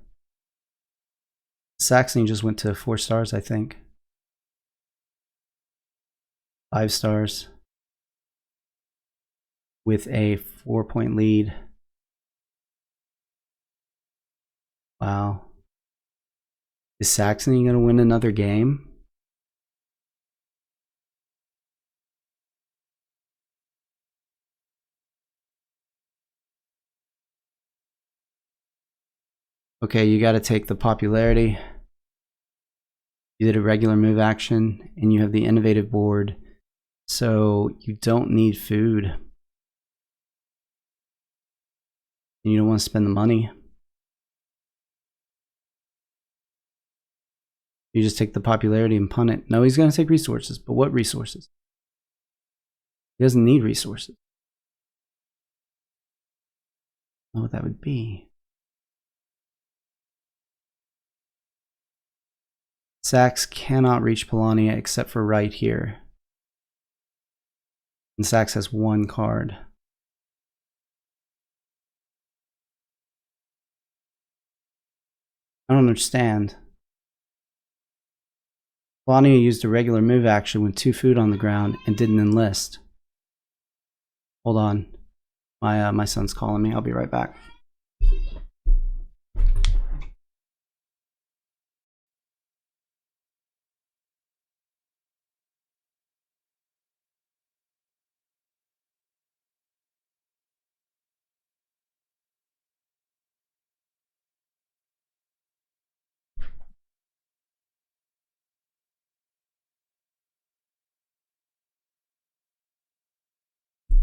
Saxony just went to 4 stars, I think. 5 stars. With a 4-point lead. Wow. Is Saxony going to win another game? Okay, you got to take the popularity. You did a regular move action, and you have the innovative board, so you don't need food. And you don't want to spend the money. You just take the popularity and punt it. No, he's going to take resources, but what resources? He doesn't need resources. I don't know what that would be. Sax cannot reach Polania except for right here. And Sax has 1 card. I don't understand. Polania used a regular move action with 2 food on the ground and didn't enlist. Hold on. My son's calling me. I'll be right back.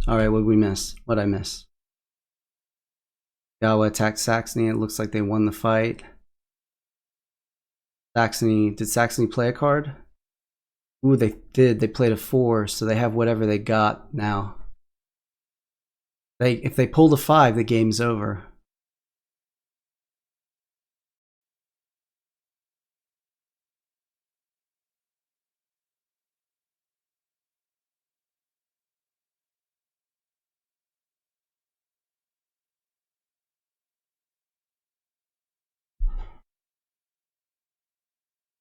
Alright, what did we miss? What did I miss? Gawa attacked Saxony. It looks like they won the fight. Saxony, did Saxony play a card? Ooh, they did. They played a 4, so they have whatever they got now. If they pulled a 5, the game's over.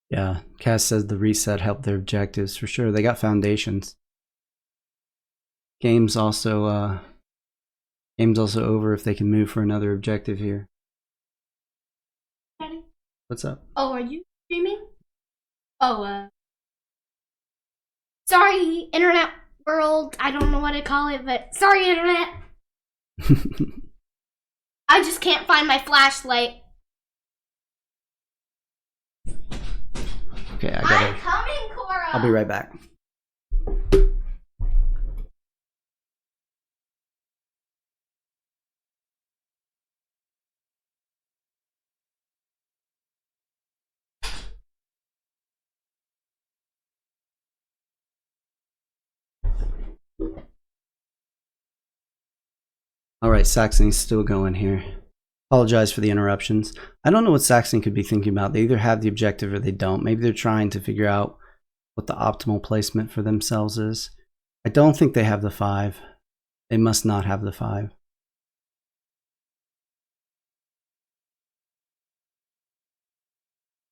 Yeah, Cass says the reset helped their objectives for sure. They got foundations. Game's also over if they can move for another objective here. Daddy? What's up? Oh, are you streaming? Oh, sorry, internet world. I don't know what to call it, but sorry, internet. I just can't find my flashlight. Okay, I gotta. I'm coming, Cora. I'll be right back. Alright, Saxony's still going here. Apologize for the interruptions. I don't know what Saxony could be thinking about. They either have the objective or they don't. Maybe they're trying to figure out what the optimal placement for themselves is. I don't think they have the 5. They must not have the 5.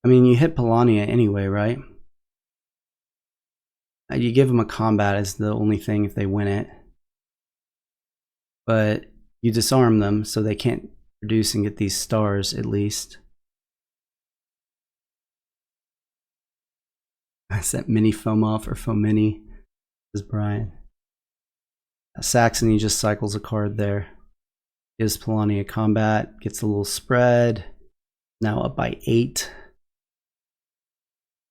I mean, you hit Polania anyway, right? You give them a combat as the only thing if they win it. But you disarm them so they can't produce and get these stars at least. I said mini Fomov or Fomini, says Brian. Saxony just cycles a card there. Gives Polania combat, gets a little spread. Now up by 8.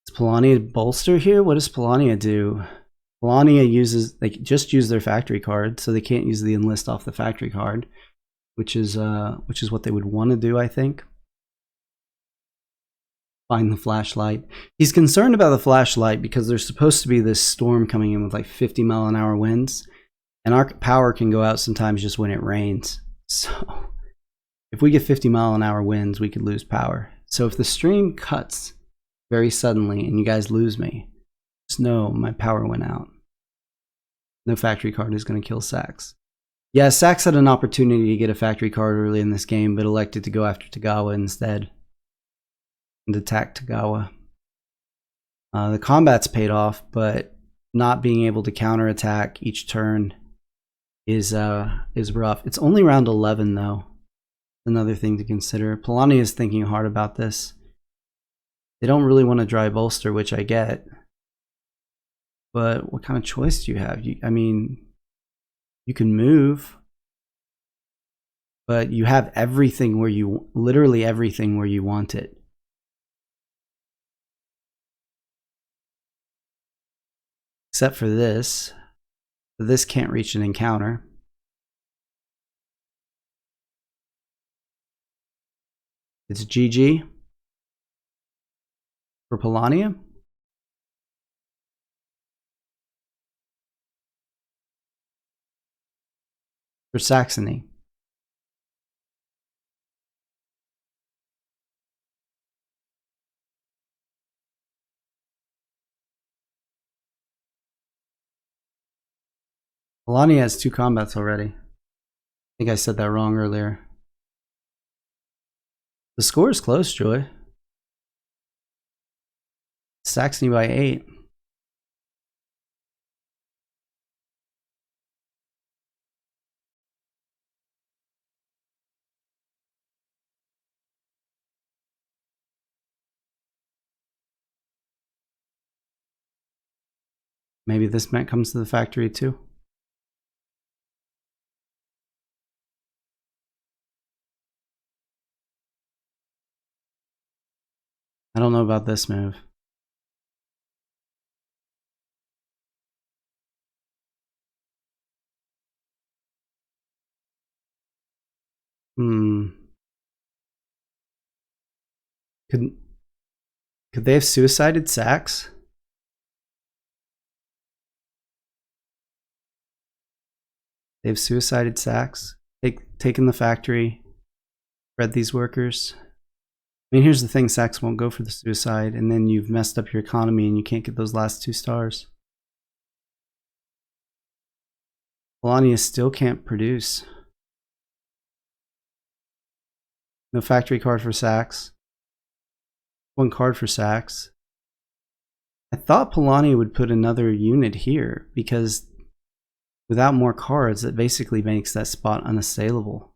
Does Polania bolster here? What does Polania do? Polania uses, they just use their factory card, so they can't use the enlist off the factory card, which is what they would want to do, I think. Find the flashlight. He's concerned about the flashlight because there's supposed to be this storm coming in with like 50-mile-an-hour winds, and our power can go out sometimes just when it rains. So if we get 50-mile-an-hour winds, we could lose power. So if the stream cuts very suddenly and you guys lose me, just know my power went out. No factory card is going to kill Sax. Yeah, Sax had an opportunity to get a factory card early in this game, but elected to go after Tagawa instead and attack Tagawa. The combat's paid off, but not being able to counterattack each turn is rough. It's only round 11 though. Another thing to consider. Polani is thinking hard about this. They don't really want to dry bolster, which I get. But what kind of choice do you have? I mean, you can move, but you have everything where you, literally everything where you want it. Except for this. This can't reach an encounter. It's GG for Polania. For Saxony. Polania has 2 combats already. I think I said that wrong earlier. The score is close, Joy. Saxony by 8. Maybe this mech comes to the factory too. I don't know about this move. Could they have suicided Sax? They've suicided Sax, taken the factory, bred these workers. I mean, here's the thing, Sax won't go for the suicide, and then you've messed up your economy and you can't get those last 2 stars. Polania still can't produce. No factory card for Sax. 1 card for Sax. I thought Polania would put another unit here, because without more cards, it basically makes that spot unassailable.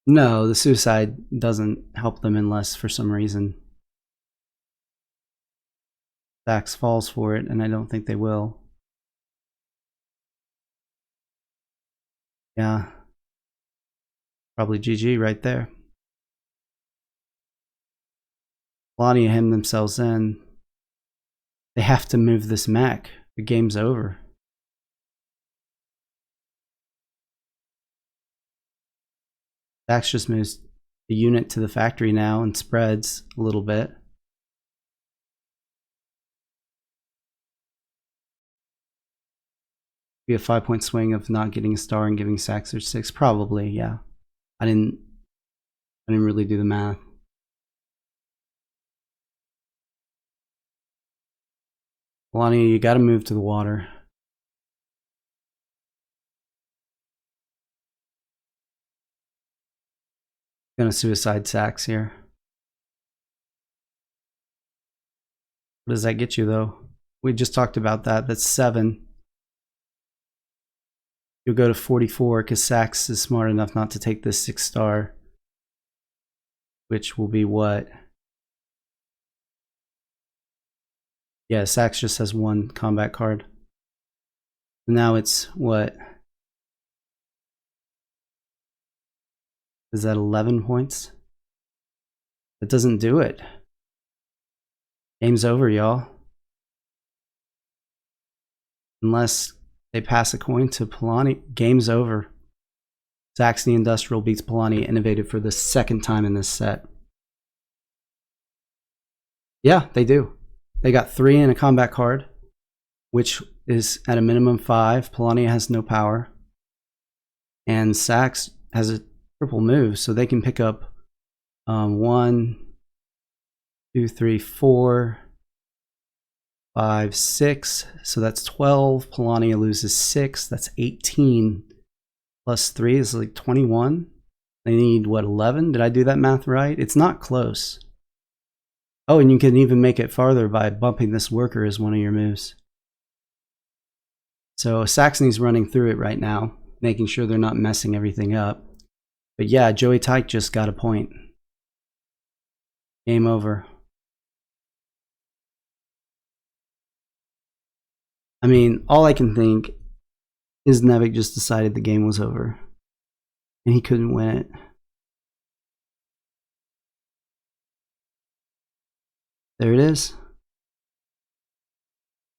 No, the suicide doesn't help them unless for some reason Sax falls for it, and I don't think they will. Yeah. Probably GG right there. Polania hemmed themselves in. They have to move this mech. The game's over. Dax just moves the unit to the factory now and spreads a little bit. Be a 5-point swing of not getting a star and giving Sax their 6, probably. Yeah, I didn't really do the math. Polania, you got to move to the water. Gonna suicide Sax here. What does that get you though? We just talked about that. That's 7. You'll go to 44 because Sax is smart enough not to take this 6 star, which will be what? Yeah, Sax just has 1 combat card. Now it's what? Is that 11 points? That doesn't do it. Game's over, y'all. Unless They pass a coin to Polani. Game's over. Saxony Industrial beats Polani Innovative for the second time in this set. Yeah, they do. They got 3 in a combat card, which is at a minimum 5. Polani has no power. And Sax has a triple move, so they can pick up 1, 2, 3, 4, 5, 6. So that's 12. Polani loses 6. That's 18. Plus 3 is like 21. They need, what, 11? Did I do that math right? It's not close. Oh, and you can even make it farther by bumping this worker as one of your moves. So Saxony's running through it right now, making sure they're not messing everything up. But yeah, JoeyTyke just got a point. Game over. I mean, all I can think is Nevic just decided the game was over. And he couldn't win it. There it is.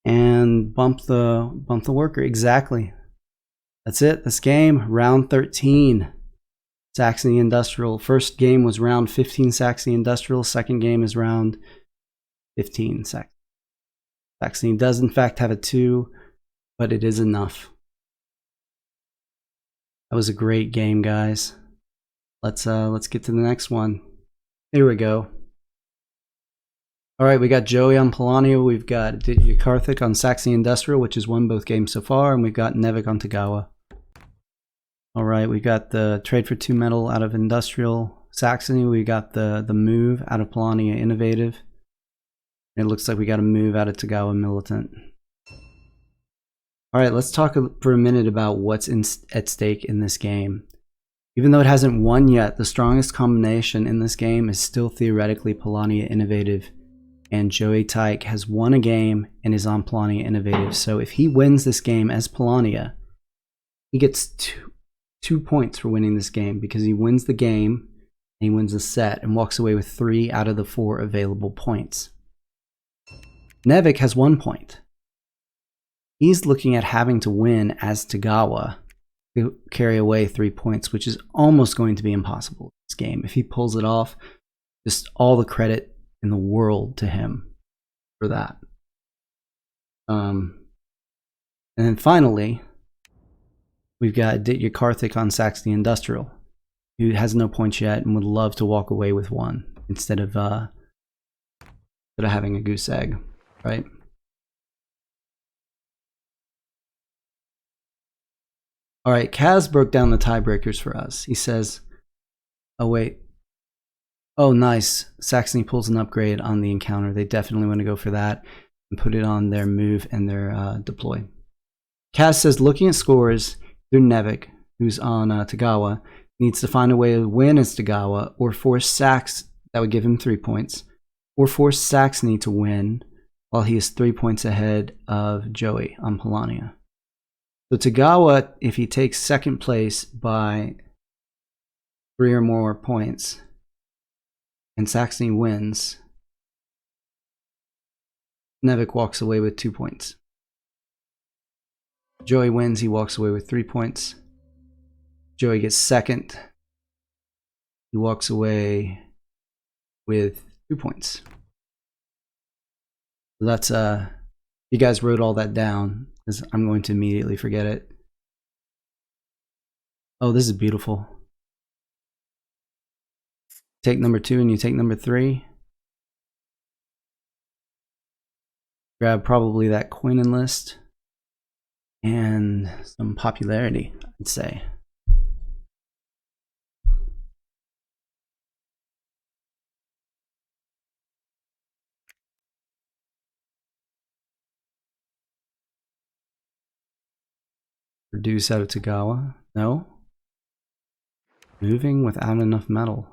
And bump the worker. Exactly. That's it. That's game. Round 13. Saxony Industrial. First game was round 15 Saxony Industrial. Second game is round 15 Saxony does in fact have a 2, but it is enough. That was a great game, guys. Let's get to the next one. Here we go. All right, we got Joey on Polania. We've got AdityaKarthik on Saxony Industrial, which has won both games so far, and we've got Nevic on Tagawa. All right, we got the trade for 2 metal out of Industrial Saxony. We got the move out of Polania Innovative. It looks like we got a move out of Tagawa Militant. All right, let's talk for a minute about what's at stake in this game. Even though it hasn't won yet, the strongest combination in this game is still theoretically Polania Innovative. And JoeyTyke has won a game and is on Polania Innovative. So if he wins this game as Polania, he gets two points for winning this game because he wins the game and he wins the set and walks away with 3 out of the 4 available points. Nevic has 1 point. He's looking at having to win as Tagawa to carry away 3 points, which is almost going to be impossible in this game. If he pulls it off, just all the credit in the world to him for that. And then finally, we've got AdityaKarthik on Saxony Industrial, who has no points yet and would love to walk away with 1 instead of having a goose egg, right? All right, Kaz broke down the tiebreakers for us. He says, oh wait, oh nice, Saxony pulls an upgrade on the encounter. They definitely want to go for that and put it on their move and their deploy. Kaz says, looking at scores, through Nevic, who's on Tagawa, needs to find a way to win as Tagawa or force Sax, that would give him 3 points, or force Saxony to win while he is 3 points ahead of Joey on Polania. So Tagawa, if he takes second place by 3 or more points, and Saxony wins, Nevic walks away with 2 points. Joey wins, he walks away with 3 points. Joey gets second. He walks away with 2 points. So that's you guys wrote all that down because I'm going to immediately forget it. Oh, this is beautiful. Take number 2 and you take number 3. Grab probably that coin enlist and some popularity, I'd say. Reduce out of Tagawa. No. Moving without enough metal.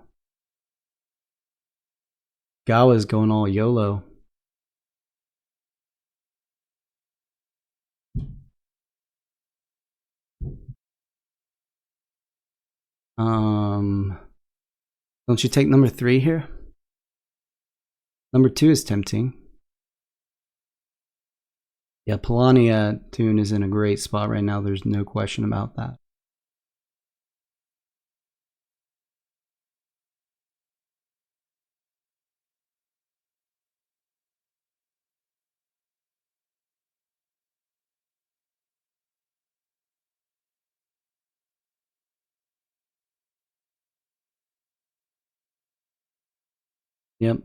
Gawa's going all YOLO. Don't you take number 3 here? Number 2 is tempting. Yeah, Polania Toon is in a great spot right now. There's no question about that. Yep.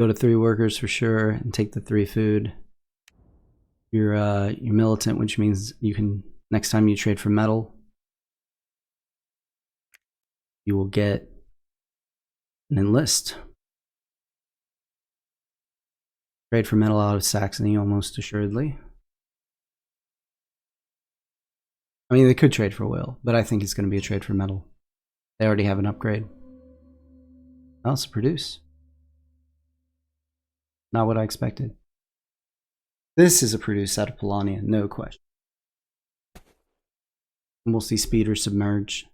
Go to 3 workers for sure and take the 3 food. You're militant, which means you can, next time you trade for metal, you will get an enlist. Trade for metal out of Saxony almost assuredly. I mean, they could trade for oil, but I think it's going to be a trade for metal. They already have an upgrade. Also produce. Not what I expected. This is a produce out of Polania, no question. And we'll see speed or submerge.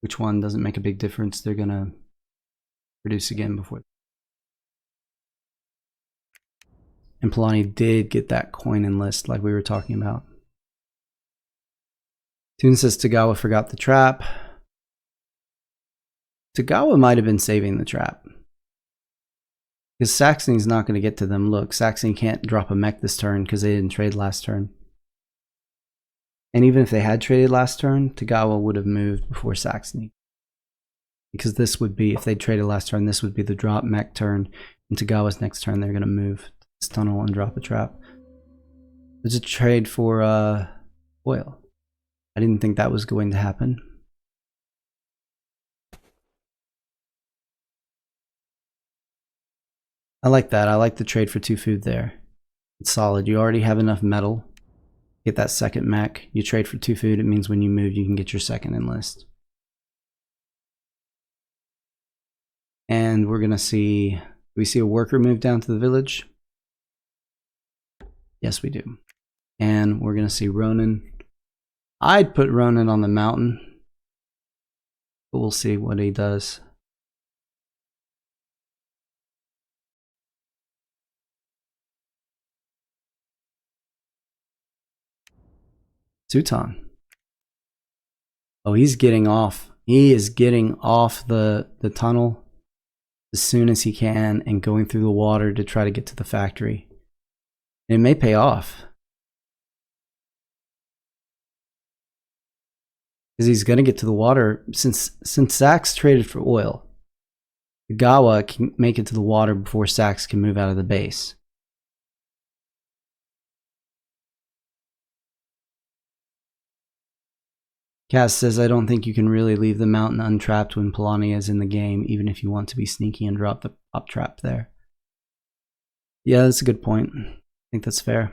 Which one doesn't make a big difference. They're going to produce again before. And Polania did get that coin enlist like we were talking about. Toon says Tagawa forgot the trap. Tagawa might have been saving the trap. Because Saxony's not going to get to them. Look, Saxony can't drop a mech this turn because they didn't trade last turn. And even if they had traded last turn, Tagawa would have moved before Saxony. Because this would be, if they traded last turn, this would be the drop mech turn. And Tagawa's next turn, they're going to move this tunnel and drop a trap. There's a trade for oil. I didn't think that was going to happen. I like that. I like the trade for 2 food there. It's solid. You already have enough metal. Get that second mech. You trade for 2 food. It means when you move, you can get your second enlist. And we're going to see... Do we see a worker move down to the village? Yes, we do. And we're going to see Ronan. I'd put Ronan on the mountain. But we'll see what he does. Sutan. Oh, he's getting off. He is getting off the tunnel as soon as he can and going through the water to try to get to the factory. It may pay off. Because he's going to get to the water. Since Sax traded for oil, Gawa can make it to the water before Sax can move out of the base. Kaz says, I don't think you can really leave the mountain untrapped when Polania is in the game, even if you want to be sneaky and drop the pop trap there. Yeah, that's a good point. I think that's fair.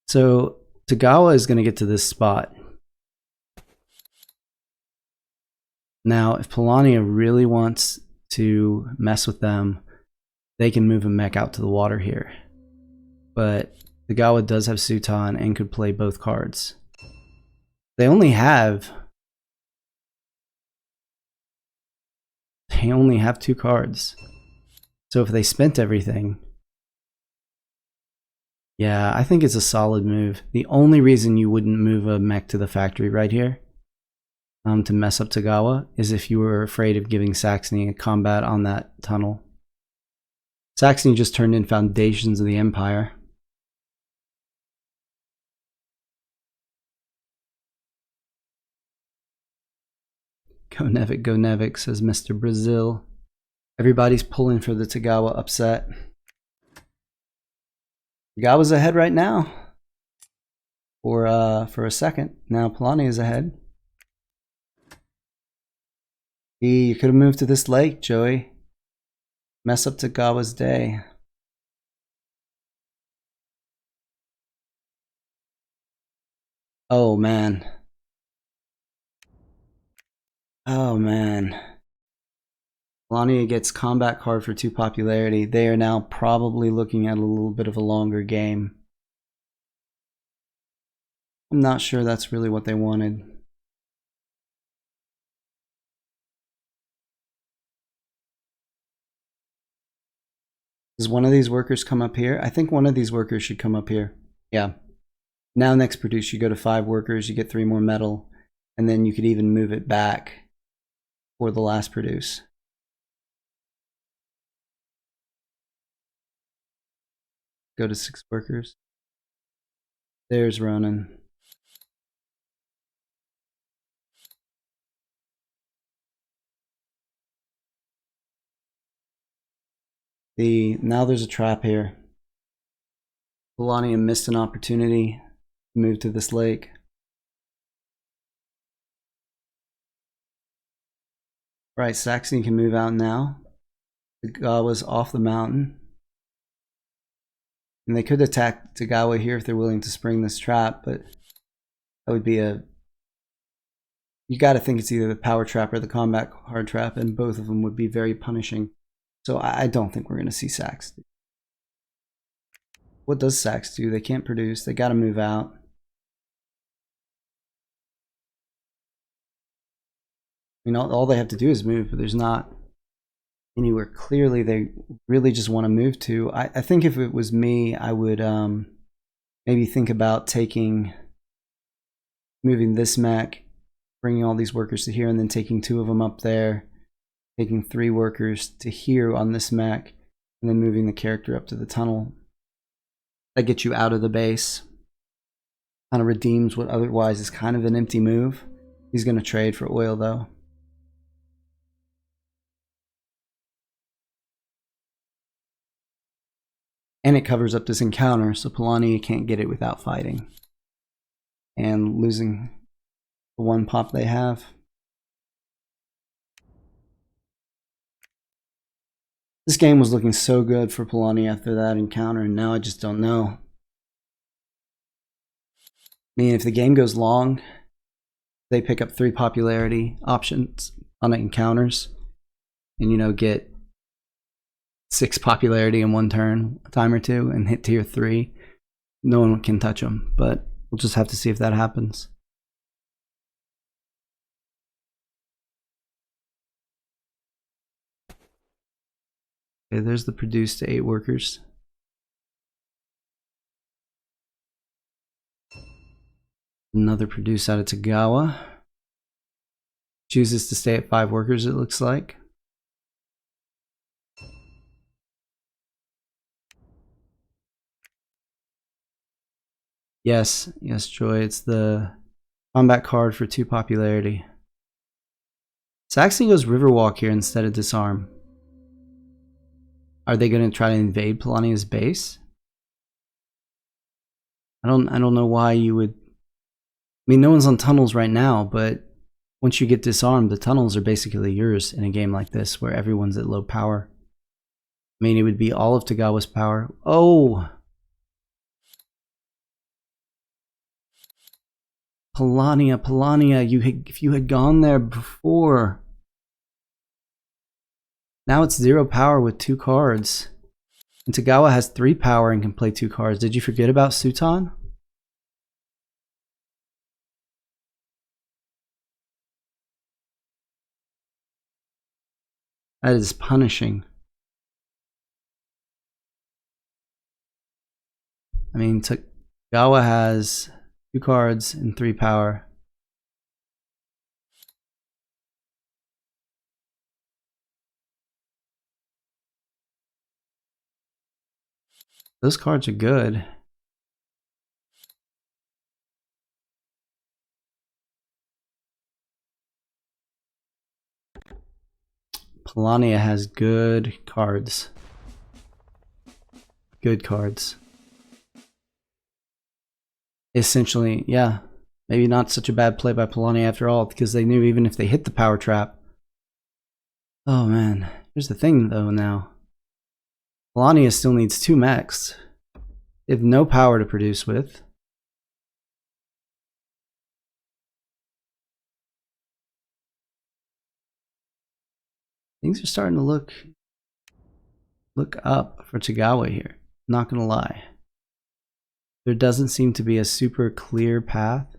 So, Tagawa is going to get to this spot. Now, if Polania really wants to mess with them, they can move a mech out to the water here. But Tagawa does have Sutan and could play both cards. They only have 2 cards. So if they spent everything, yeah, I think it's a solid move. The only reason you wouldn't move a mech to the factory right here to mess up Tagawa is if you were afraid of giving Saxony a combat on that tunnel. Saxony just turned in Foundations of the Empire. Go Nevic, says Mr. Brazil. Everybody's pulling for the Tagawa upset. Tagawa's ahead right now. For a second. Now Polania is ahead. You could have moved to this lake, Joey. Mess up Tagawa's day. Oh man. Oh man. Polania gets combat card for 2 popularity. They are now probably looking at a little bit of a longer game. I'm not sure that's really what they wanted. Does one of these workers come up here? I think one of these workers should come up here. Yeah. Now next produce, you go to 5 workers, you get 3 more metal, and then you could even move it back for the last produce. Go to 6 workers. There's Ronan. Now there's a trap here. Polania missed an opportunity to move to this lake. Right, Saxony can move out now. Tagawa's off the mountain. And they could attack Tagawa here if they're willing to spring this trap, but that would be a... You gotta think it's either the power trap or the combat hard trap, and both of them would be very punishing. So I don't think we're gonna see Sax. What does Sax do? They can't produce, they gotta move out. I mean, all they have to do is move, but there's not anywhere clearly they really just want to move to. I think if it was me, I would maybe think about moving this mech, bringing all these workers to here, and then taking 2 of them up there, taking 3 workers to here on this mech, and then moving the character up to the tunnel. That gets you out of the base. Kind of redeems what otherwise is kind of an empty move. He's going to trade for oil though. And it covers up this encounter, so Polania can't get it without fighting. And losing the 1 pop they have. This game was looking so good for Polania after that encounter, and now I just don't know. I mean, if the game goes long, they pick up 3 popularity options on encounters, and you know, get 6 popularity in 1 turn, a time or 2, and hit tier 3. No one can touch them, but we'll just have to see if that happens. Okay, there's the produce to 8 workers. Another produce out of Tagawa. Chooses to stay at 5 workers, it looks like. Yes, Joy, it's the combat card for 2 popularity. Saxony goes Riverwalk here instead of Disarm. Are they going to try to invade Polania's base? I don't know why you would... I mean, no one's on tunnels right now, but once you get disarmed, the tunnels are basically yours in a game like this where everyone's at low power. I mean, it would be all of Tagawa's power. Oh! Polania, if you had gone there before... Now it's 0 power with 2 cards. And Tagawa has 3 power and can play 2 cards. Did you forget about Sutan? That is punishing. I mean, Tagawa has 2 cards and 3 power. Those cards are good. Polania has good cards. Good cards. Essentially, yeah. Maybe not such a bad play by Polania after all, because they knew even if they hit the power trap. Oh man. Here's the thing though now. Polania still needs 2 mechs. They have no power to produce with. Things are starting to look up for Tagawa here. Not gonna lie. There doesn't seem to be a super clear path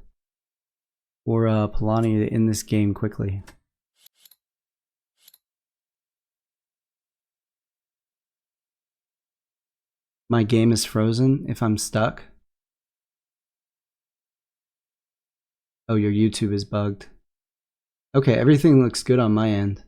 for Polania to end this game quickly. My game is frozen if I'm stuck. Oh, your YouTube is bugged. Okay, everything looks good on my end.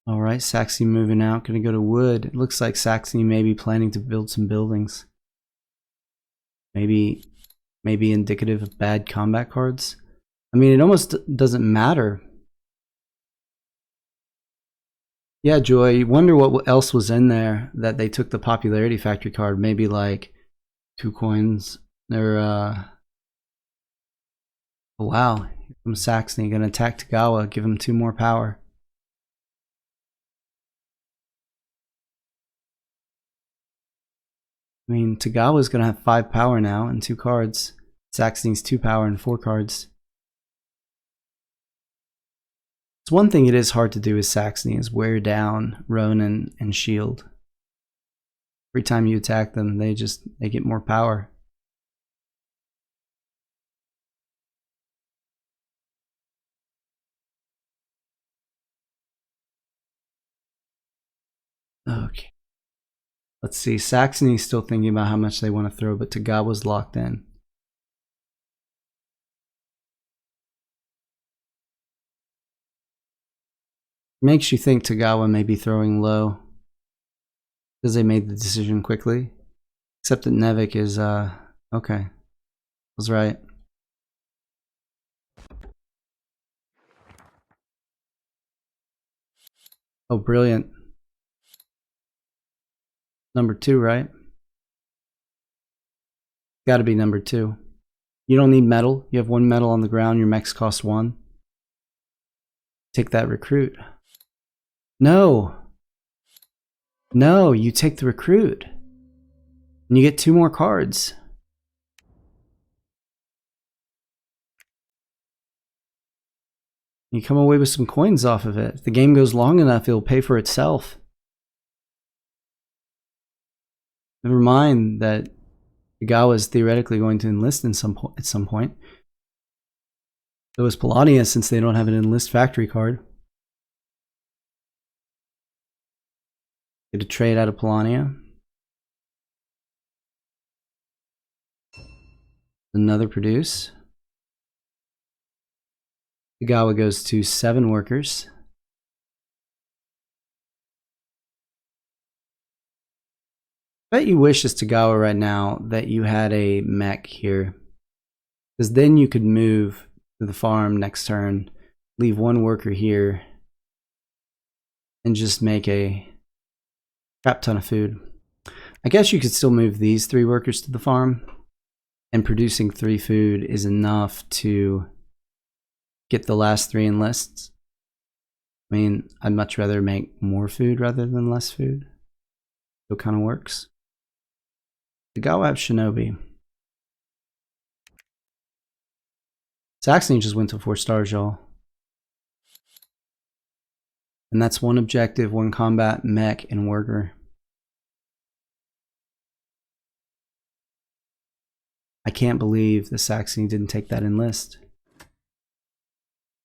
All right, Saxony moving out. Gonna go to wood. It looks like Saxony may be planning to build some buildings. Maybe indicative of bad combat cards. I mean, it almost doesn't matter. Yeah, Joy, you wonder what else was in there that they took the popularity factory card. Maybe like 2 coins. Or, oh wow. Here comes Saxony. Gonna attack Tagawa. Give him 2 more power. I mean, Tagawa's gonna have 5 power now and 2 cards. Saxony's 2 power and 4 cards. It's one thing it is hard to do with Saxony is wear down Ronin and Shield. Every time you attack them, they get more power. Okay. Let's see. Saxony's still thinking about how much they want to throw, but Tagawa's locked in. Makes you think Tagawa may be throwing low because they made the decision quickly. Except that Nevic is, okay. Was right. Oh, brilliant. Number 2, right? Gotta be number 2. You don't need metal. You have 1 metal on the ground. Your mechs cost 1. Take that recruit. No. No, you take the recruit. And you get 2 more cards. You come away with some coins off of it. If the game goes long enough, it'll pay for itself. Never mind that Tagawa is theoretically going to enlist at some point. So is Polania, since they don't have an enlist factory card. Get a trade out of Polania. Another produce. Tagawa goes to 7 workers. Bet you wish as Tagawa right now that you had a mech here. Because then you could move to the farm next turn, leave 1 worker here, and just make a crap ton of food. I guess you could still move these 3 workers to the farm, and producing 3 food is enough to get the last 3 enlists. I mean, I'd much rather make more food rather than less food. So it kind of works. Tagawa have Shinobi. Saxony just went to 4 stars, y'all. And that's 1 objective, 1 combat, mech, and worker. I can't believe the Saxony didn't take that enlist.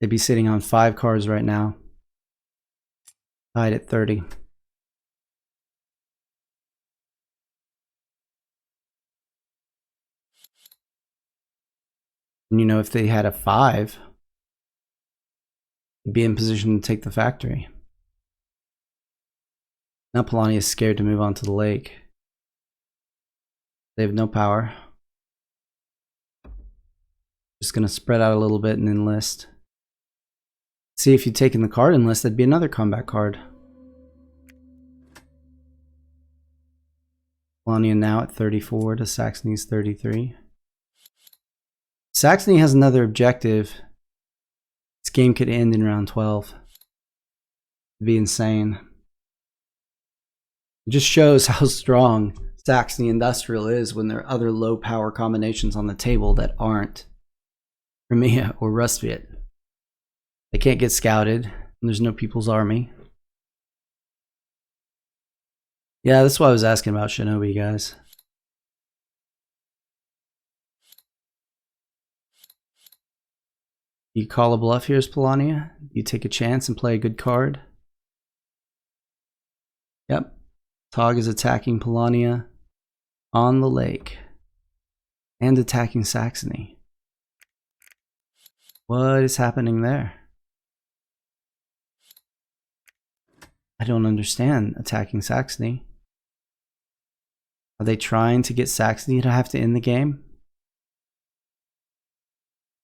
They'd be sitting on 5 cards right now. Tied at 30. And you know, if they had a 5, they'd be in position to take the factory. Now Polania is scared to move on to the lake. They have no power. Just gonna spread out a little bit and enlist. See, if you'd taken the card enlist, that'd be another combat card. Polania now at 34 to Saxony's 33. Saxony has another objective. This game could end in round 12. It'd be insane. It just shows how strong Saxony Industrial is when there are other low power combinations on the table that aren't Crimea or Rustviet. They can't get scouted, and there's no People's Army. Yeah, that's why I was asking about Shinobi, guys. You call a bluff here as Polania? You take a chance and play a good card? Yep. Tog is attacking Polania on the lake. And attacking Saxony. What is happening there? I don't understand attacking Saxony. Are they trying to get Saxony to have to end the game?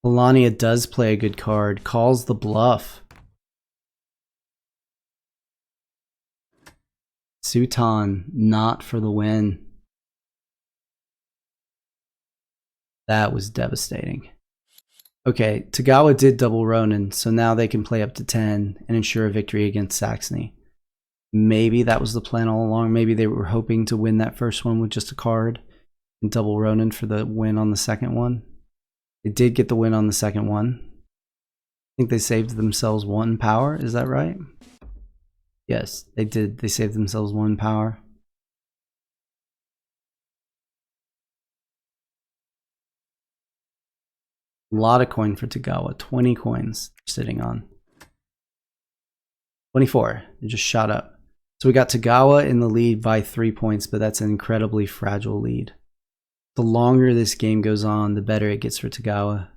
Polania does play a good card, calls the bluff. Suton, not for the win. That was devastating. Okay, Tagawa did double Ronin, so now they can play up to 10 and ensure a victory against Saxony. Maybe that was the plan all along. Maybe they were hoping to win that first one with just a card and double Ronin for the win on the second one. They did get the win on the second one. I think they saved themselves 1 power. Is that right? Yes, they did. They saved themselves 1 power. A lot of coin for Tagawa. 20 coins sitting on. 24. It just shot up. So we got Tagawa in the lead by 3 points, but that's an incredibly fragile lead. The longer this game goes on, the better it gets for Tagawa.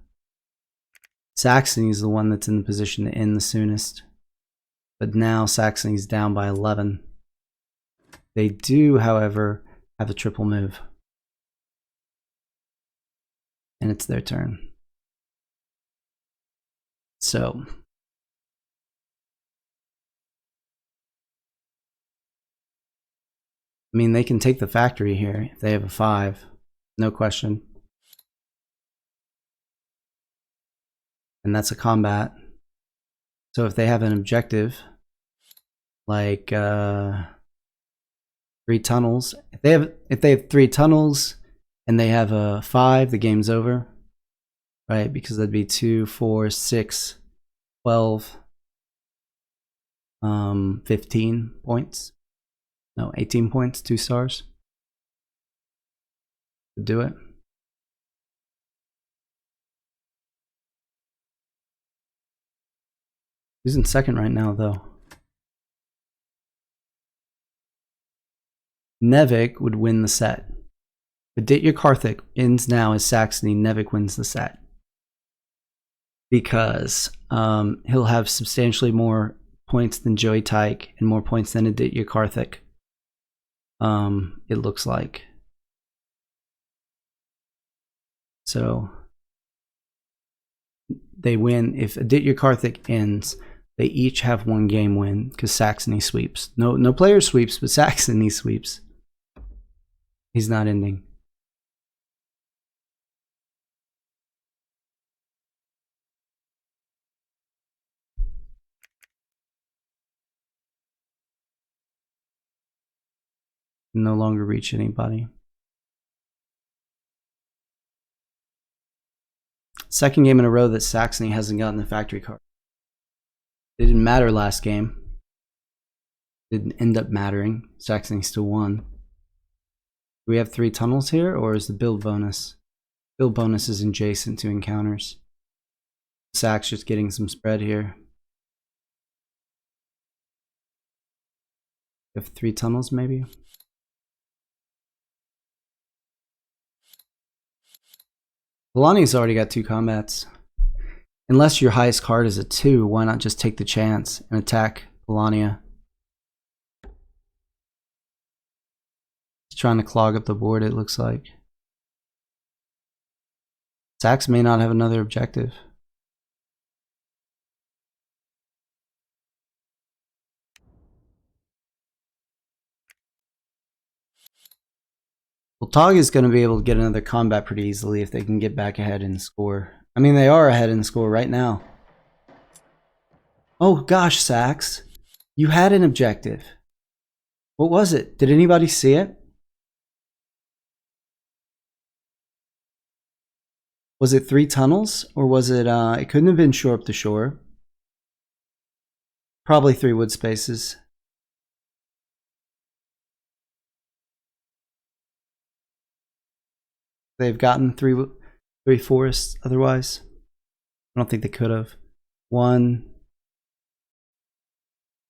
Saxony is the one that's in the position to end the soonest. But now Saxony's down by 11. They do, however, have a triple move. And it's their turn. So I mean, they can take the factory here if they have a 5. No question. And that's a combat. So if they have an objective, like 3 tunnels, if they have 3 tunnels and they have a 5, the game's over, right? Because that'd be 2, 4, 6, 12, 15 points. No, 18 points, 2 stars. Do it. Who's in second right now, though? Nevic would win the set. AdityaKarthik ends now as Saxony. Nevic wins the set. Because he'll have substantially more points than JoeyTyke and more points than AdityaKarthik. It looks like. So they win. If AdityaKarthik ends, they each have 1 game win because Saxony sweeps. No player sweeps, but Saxony sweeps. He's not ending. No longer reach anybody. Second game in a row that Saxony hasn't gotten the factory card. It didn't matter last game. It didn't end up mattering. Saxony still won. Do we have 3 tunnels here, or is the build bonus? Build bonus is adjacent to encounters. Sax just getting some spread here. We have 3 tunnels maybe? Polania's already got 2 combats. Unless your highest card is a 2, why not just take the chance and attack Polania? He's trying to clog up the board, it looks like. Sax may not have another objective. Well, Tog is going to be able to get another combat pretty easily if they can get back ahead and score. I mean, they are ahead in score right now. Oh gosh, Sax. You had an objective. What was it? Did anybody see it? Was it 3 tunnels? Or was it, it couldn't have been shore up to shore. Probably 3 wood spaces. They've gotten three forests otherwise. I don't think they could have. One.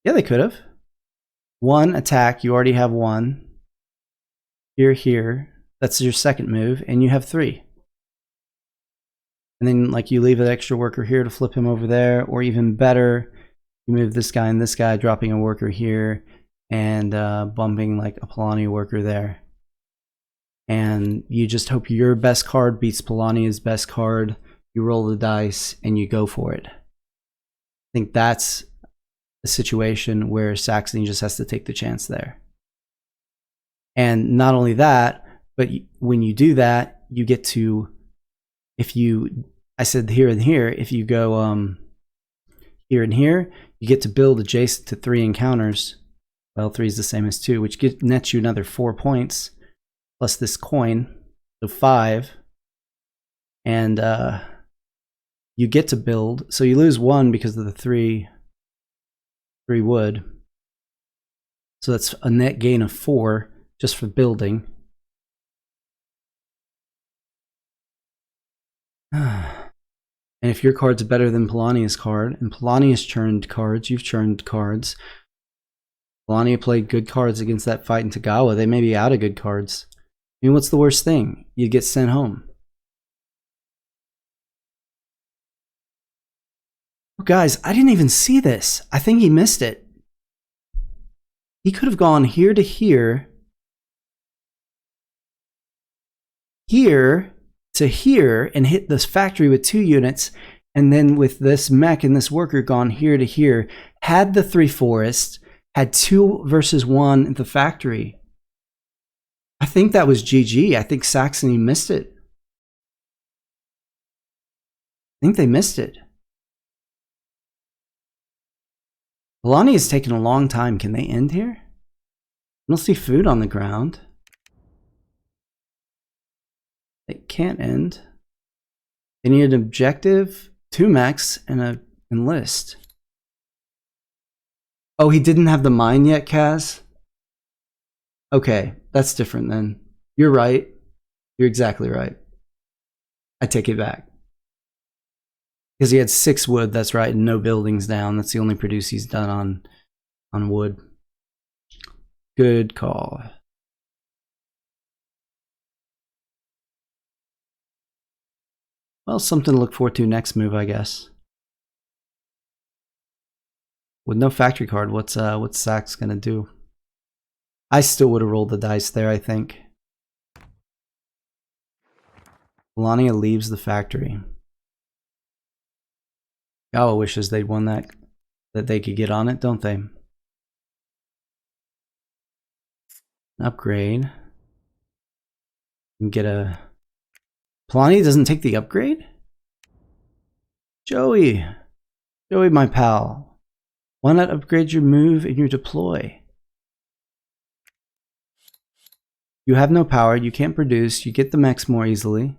Yeah, they could have. One attack. You already have one. Here. That's your second move, and you have 3. And then, like, you leave an extra worker here to flip him over there, or even better, you move this guy and this guy, dropping a worker here, and bumping like a Polani worker there. And you just hope your best card beats Polani's best card. You roll the dice and you go for it. I think that's a situation where Saxony just has to take the chance there. And not only that, but when you do that, you get to, I said here and here, if you go here and here, you get to build adjacent to 3 encounters. Well, 3 is the same as 2, which nets you another 4 points, plus this coin, so 5. And you get to build, so you lose 1 because of the 3 wood. So that's a net gain of 4 just for building. And if your card's better than Polania's card, and Polania's churned cards, you've churned cards. Polania played good cards against that fight in Tagawa. They may be out of good cards. I mean, what's the worst thing? You'd get sent home. Oh, guys, I didn't even see this. I think he missed it. He could have gone here to here, here to here, and hit this factory with 2 units, and then with this mech and this worker gone here to here, had the 3 forests, had 2 versus 1 at the factory. I think that was GG. I think Saxony missed it. I think they missed it. Polani has taken a long time. Can they end here? I don't see food on the ground. They can't end. They need an objective, 2 mechs, and an enlist. Oh, he didn't have the mine yet, Kaz? Okay, that's different then. You're right. You're exactly right. I take it back. Because he had 6 wood, that's right, and no buildings down. That's the only produce he's done on wood. Good call. Well, something to look forward to next move, I guess. With no factory card, what's Sax gonna do? I still would have rolled the dice there, I think. Melania leaves the factory. Gawa wishes they'd won that they could get on it, don't they? An upgrade. You can get a... Polani doesn't take the upgrade? Joey, my pal. Why not upgrade your move and your deploy? You have no power, you can't produce, you get the mechs more easily.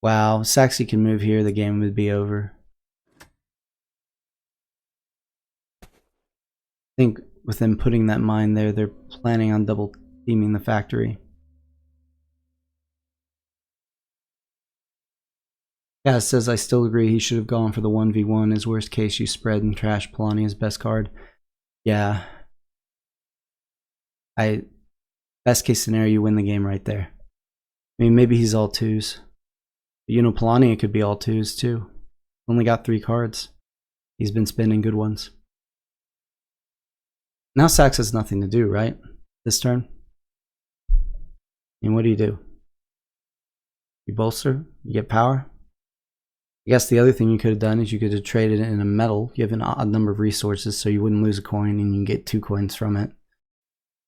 Wow, Saxy can move here, the game would be over. I think with them putting that mine there, they're planning on double teaming the factory. Yeah, it says I still agree he should have gone for the 1v1. As worst case, you spread and trash Polania's best card. Yeah. Best case scenario, you win the game right there. I mean, maybe he's all 2s. But you know, Polania could be all 2s too. Only got 3 cards. He's been spending good ones. Now Sax has nothing to do, right? This turn? And what do? You bolster? You get power? I guess the other thing you could have done is you could have traded it in a metal. You have an odd number of resources, so you wouldn't lose a coin and you can get 2 coins from it.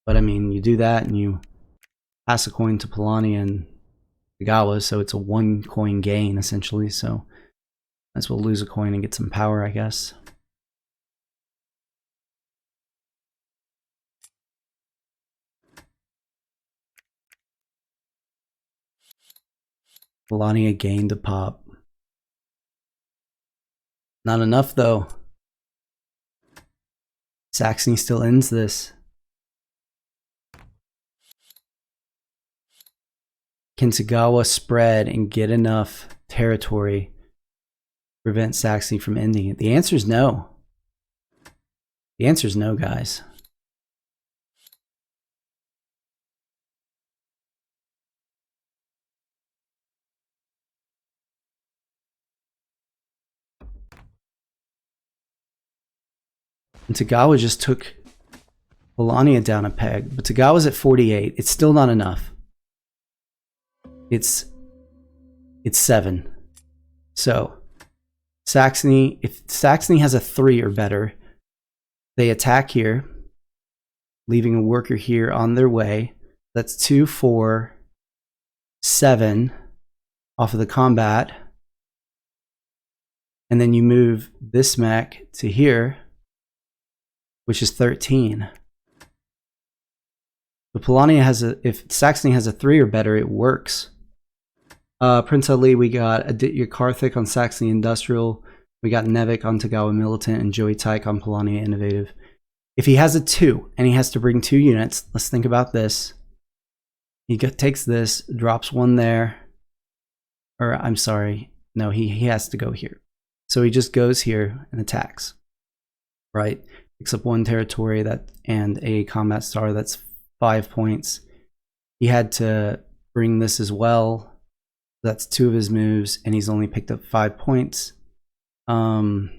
But I mean, you do that and you pass a coin to Polani and Tagawa, so it's a 1 coin gain essentially. So might as well lose a coin and get some power, I guess. Polani gained a pop. Not enough though. Saxony still ends this. can Tagawa spread and get enough territory to prevent Saxony from ending it? The answer is no. The answer is no, guys. And Tagawa just took Polania down a peg, but Tagawa's at 48. It's still not enough. It's 7. So Saxony, if Saxony has a 3 or better, they attack here, leaving a worker here on their way. That's 2, 4, 7 off of the combat. And then you move this mech to here, which is 13. But Polania has if Saxony has a 3 or better, it works. Prince Ali, we got AdityaKarthik on Saxony Industrial. We got Nevic on Tagawa Militant and JoeyTyke on Polania Innovative. If he has a 2 and he has to bring 2 units, let's think about this. He takes this, drops 1 there. Or I'm sorry, no, he has to go here. So he just goes here and attacks. Right? Picks up 1 territory and a combat star. That's 5 points. He had to bring this as well. That's 2 of his moves, and he's only picked up 5 points. And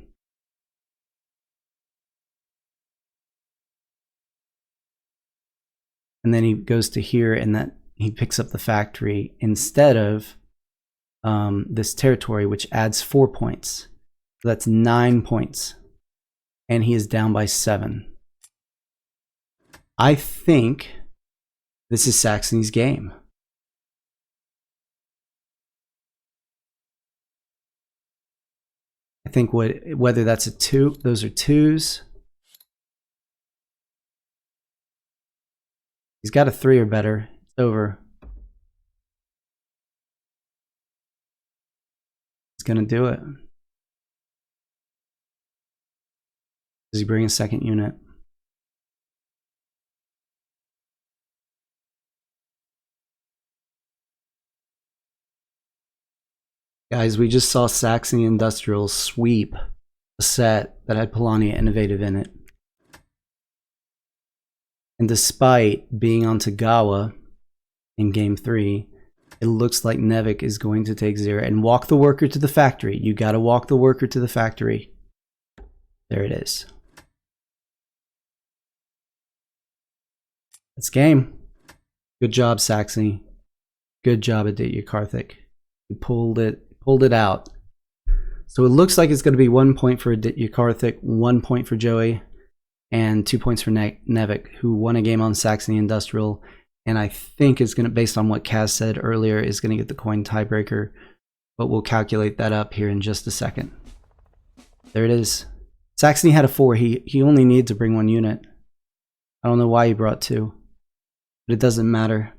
then he goes to here, and that he picks up the factory instead of this territory, which adds 4 points. So that's 9 points. And he is down by 7. I think this is Saxony's game. I think whether that's a 2, those are 2s. He's got a 3 or better. It's over. He's gonna do it. Does he bring a second unit? Guys, we just saw Saxony Industrial sweep a set that had Polania Innovative in it. And despite being on Tagawa in game 3, it looks like Nevic is going to take 0 and walk the worker to the factory. You gotta walk the worker to the factory. There it is. That's game. Good job, Saxony. Good job, AdityaKarthik. You pulled it out. So it looks like it's going to be 1 point for AdityaKarthik, 1 point for Joey, and 2 points for Nevic, who won a game on Saxony Industrial. And I think is going to, based on what Kaz said earlier, is going to get the coin tiebreaker. But we'll calculate that up here in just a second. There it is. Saxony had a 4. He only needed to bring 1 unit. I don't know why he brought 2. But it doesn't matter.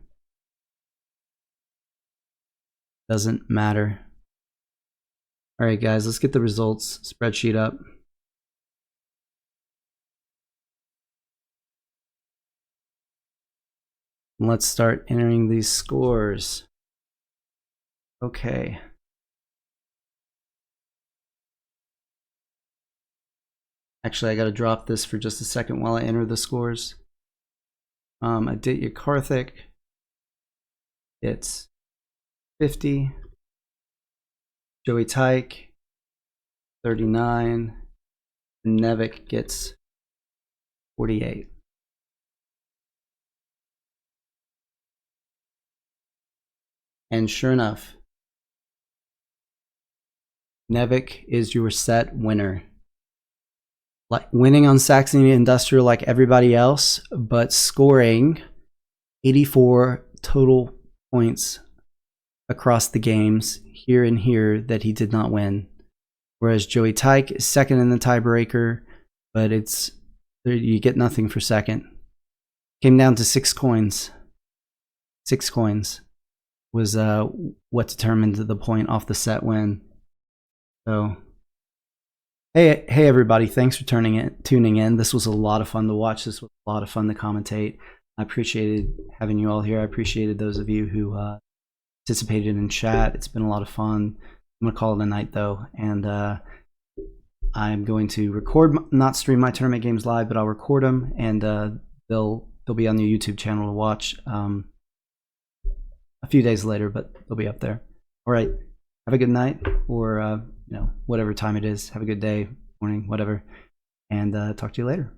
Doesn't matter. All right, guys, let's get the results spreadsheet up. And let's start entering these scores. Okay. Actually, I got to drop this for just a second while I enter the scores. AdityaKarthik, it's 50. JoeyTyke, 39. And Nevic gets 48. And sure enough, Nevic is your set winner. Like winning on Saxony Industrial like everybody else, but scoring 84 total points across the games here and here that he did not win. Whereas JoeyTyke is second in the tiebreaker, but you get nothing for second. Came down to 6 coins. 6 coins was what determined the point off the set win. So hey everybody, thanks for tuning in. This was a lot of fun to watch. This was a lot of fun to commentate. I appreciated having you all here. I appreciated those of you who participated in chat. It's been a lot of fun. I'm gonna call it a night though, and I'm going to not stream my tournament games live, but I'll record them, and they'll be on the YouTube channel to watch a few days later, but they'll be up there. All right, have a good night, or whatever time it is. Have a good day, morning, whatever, and talk to you later.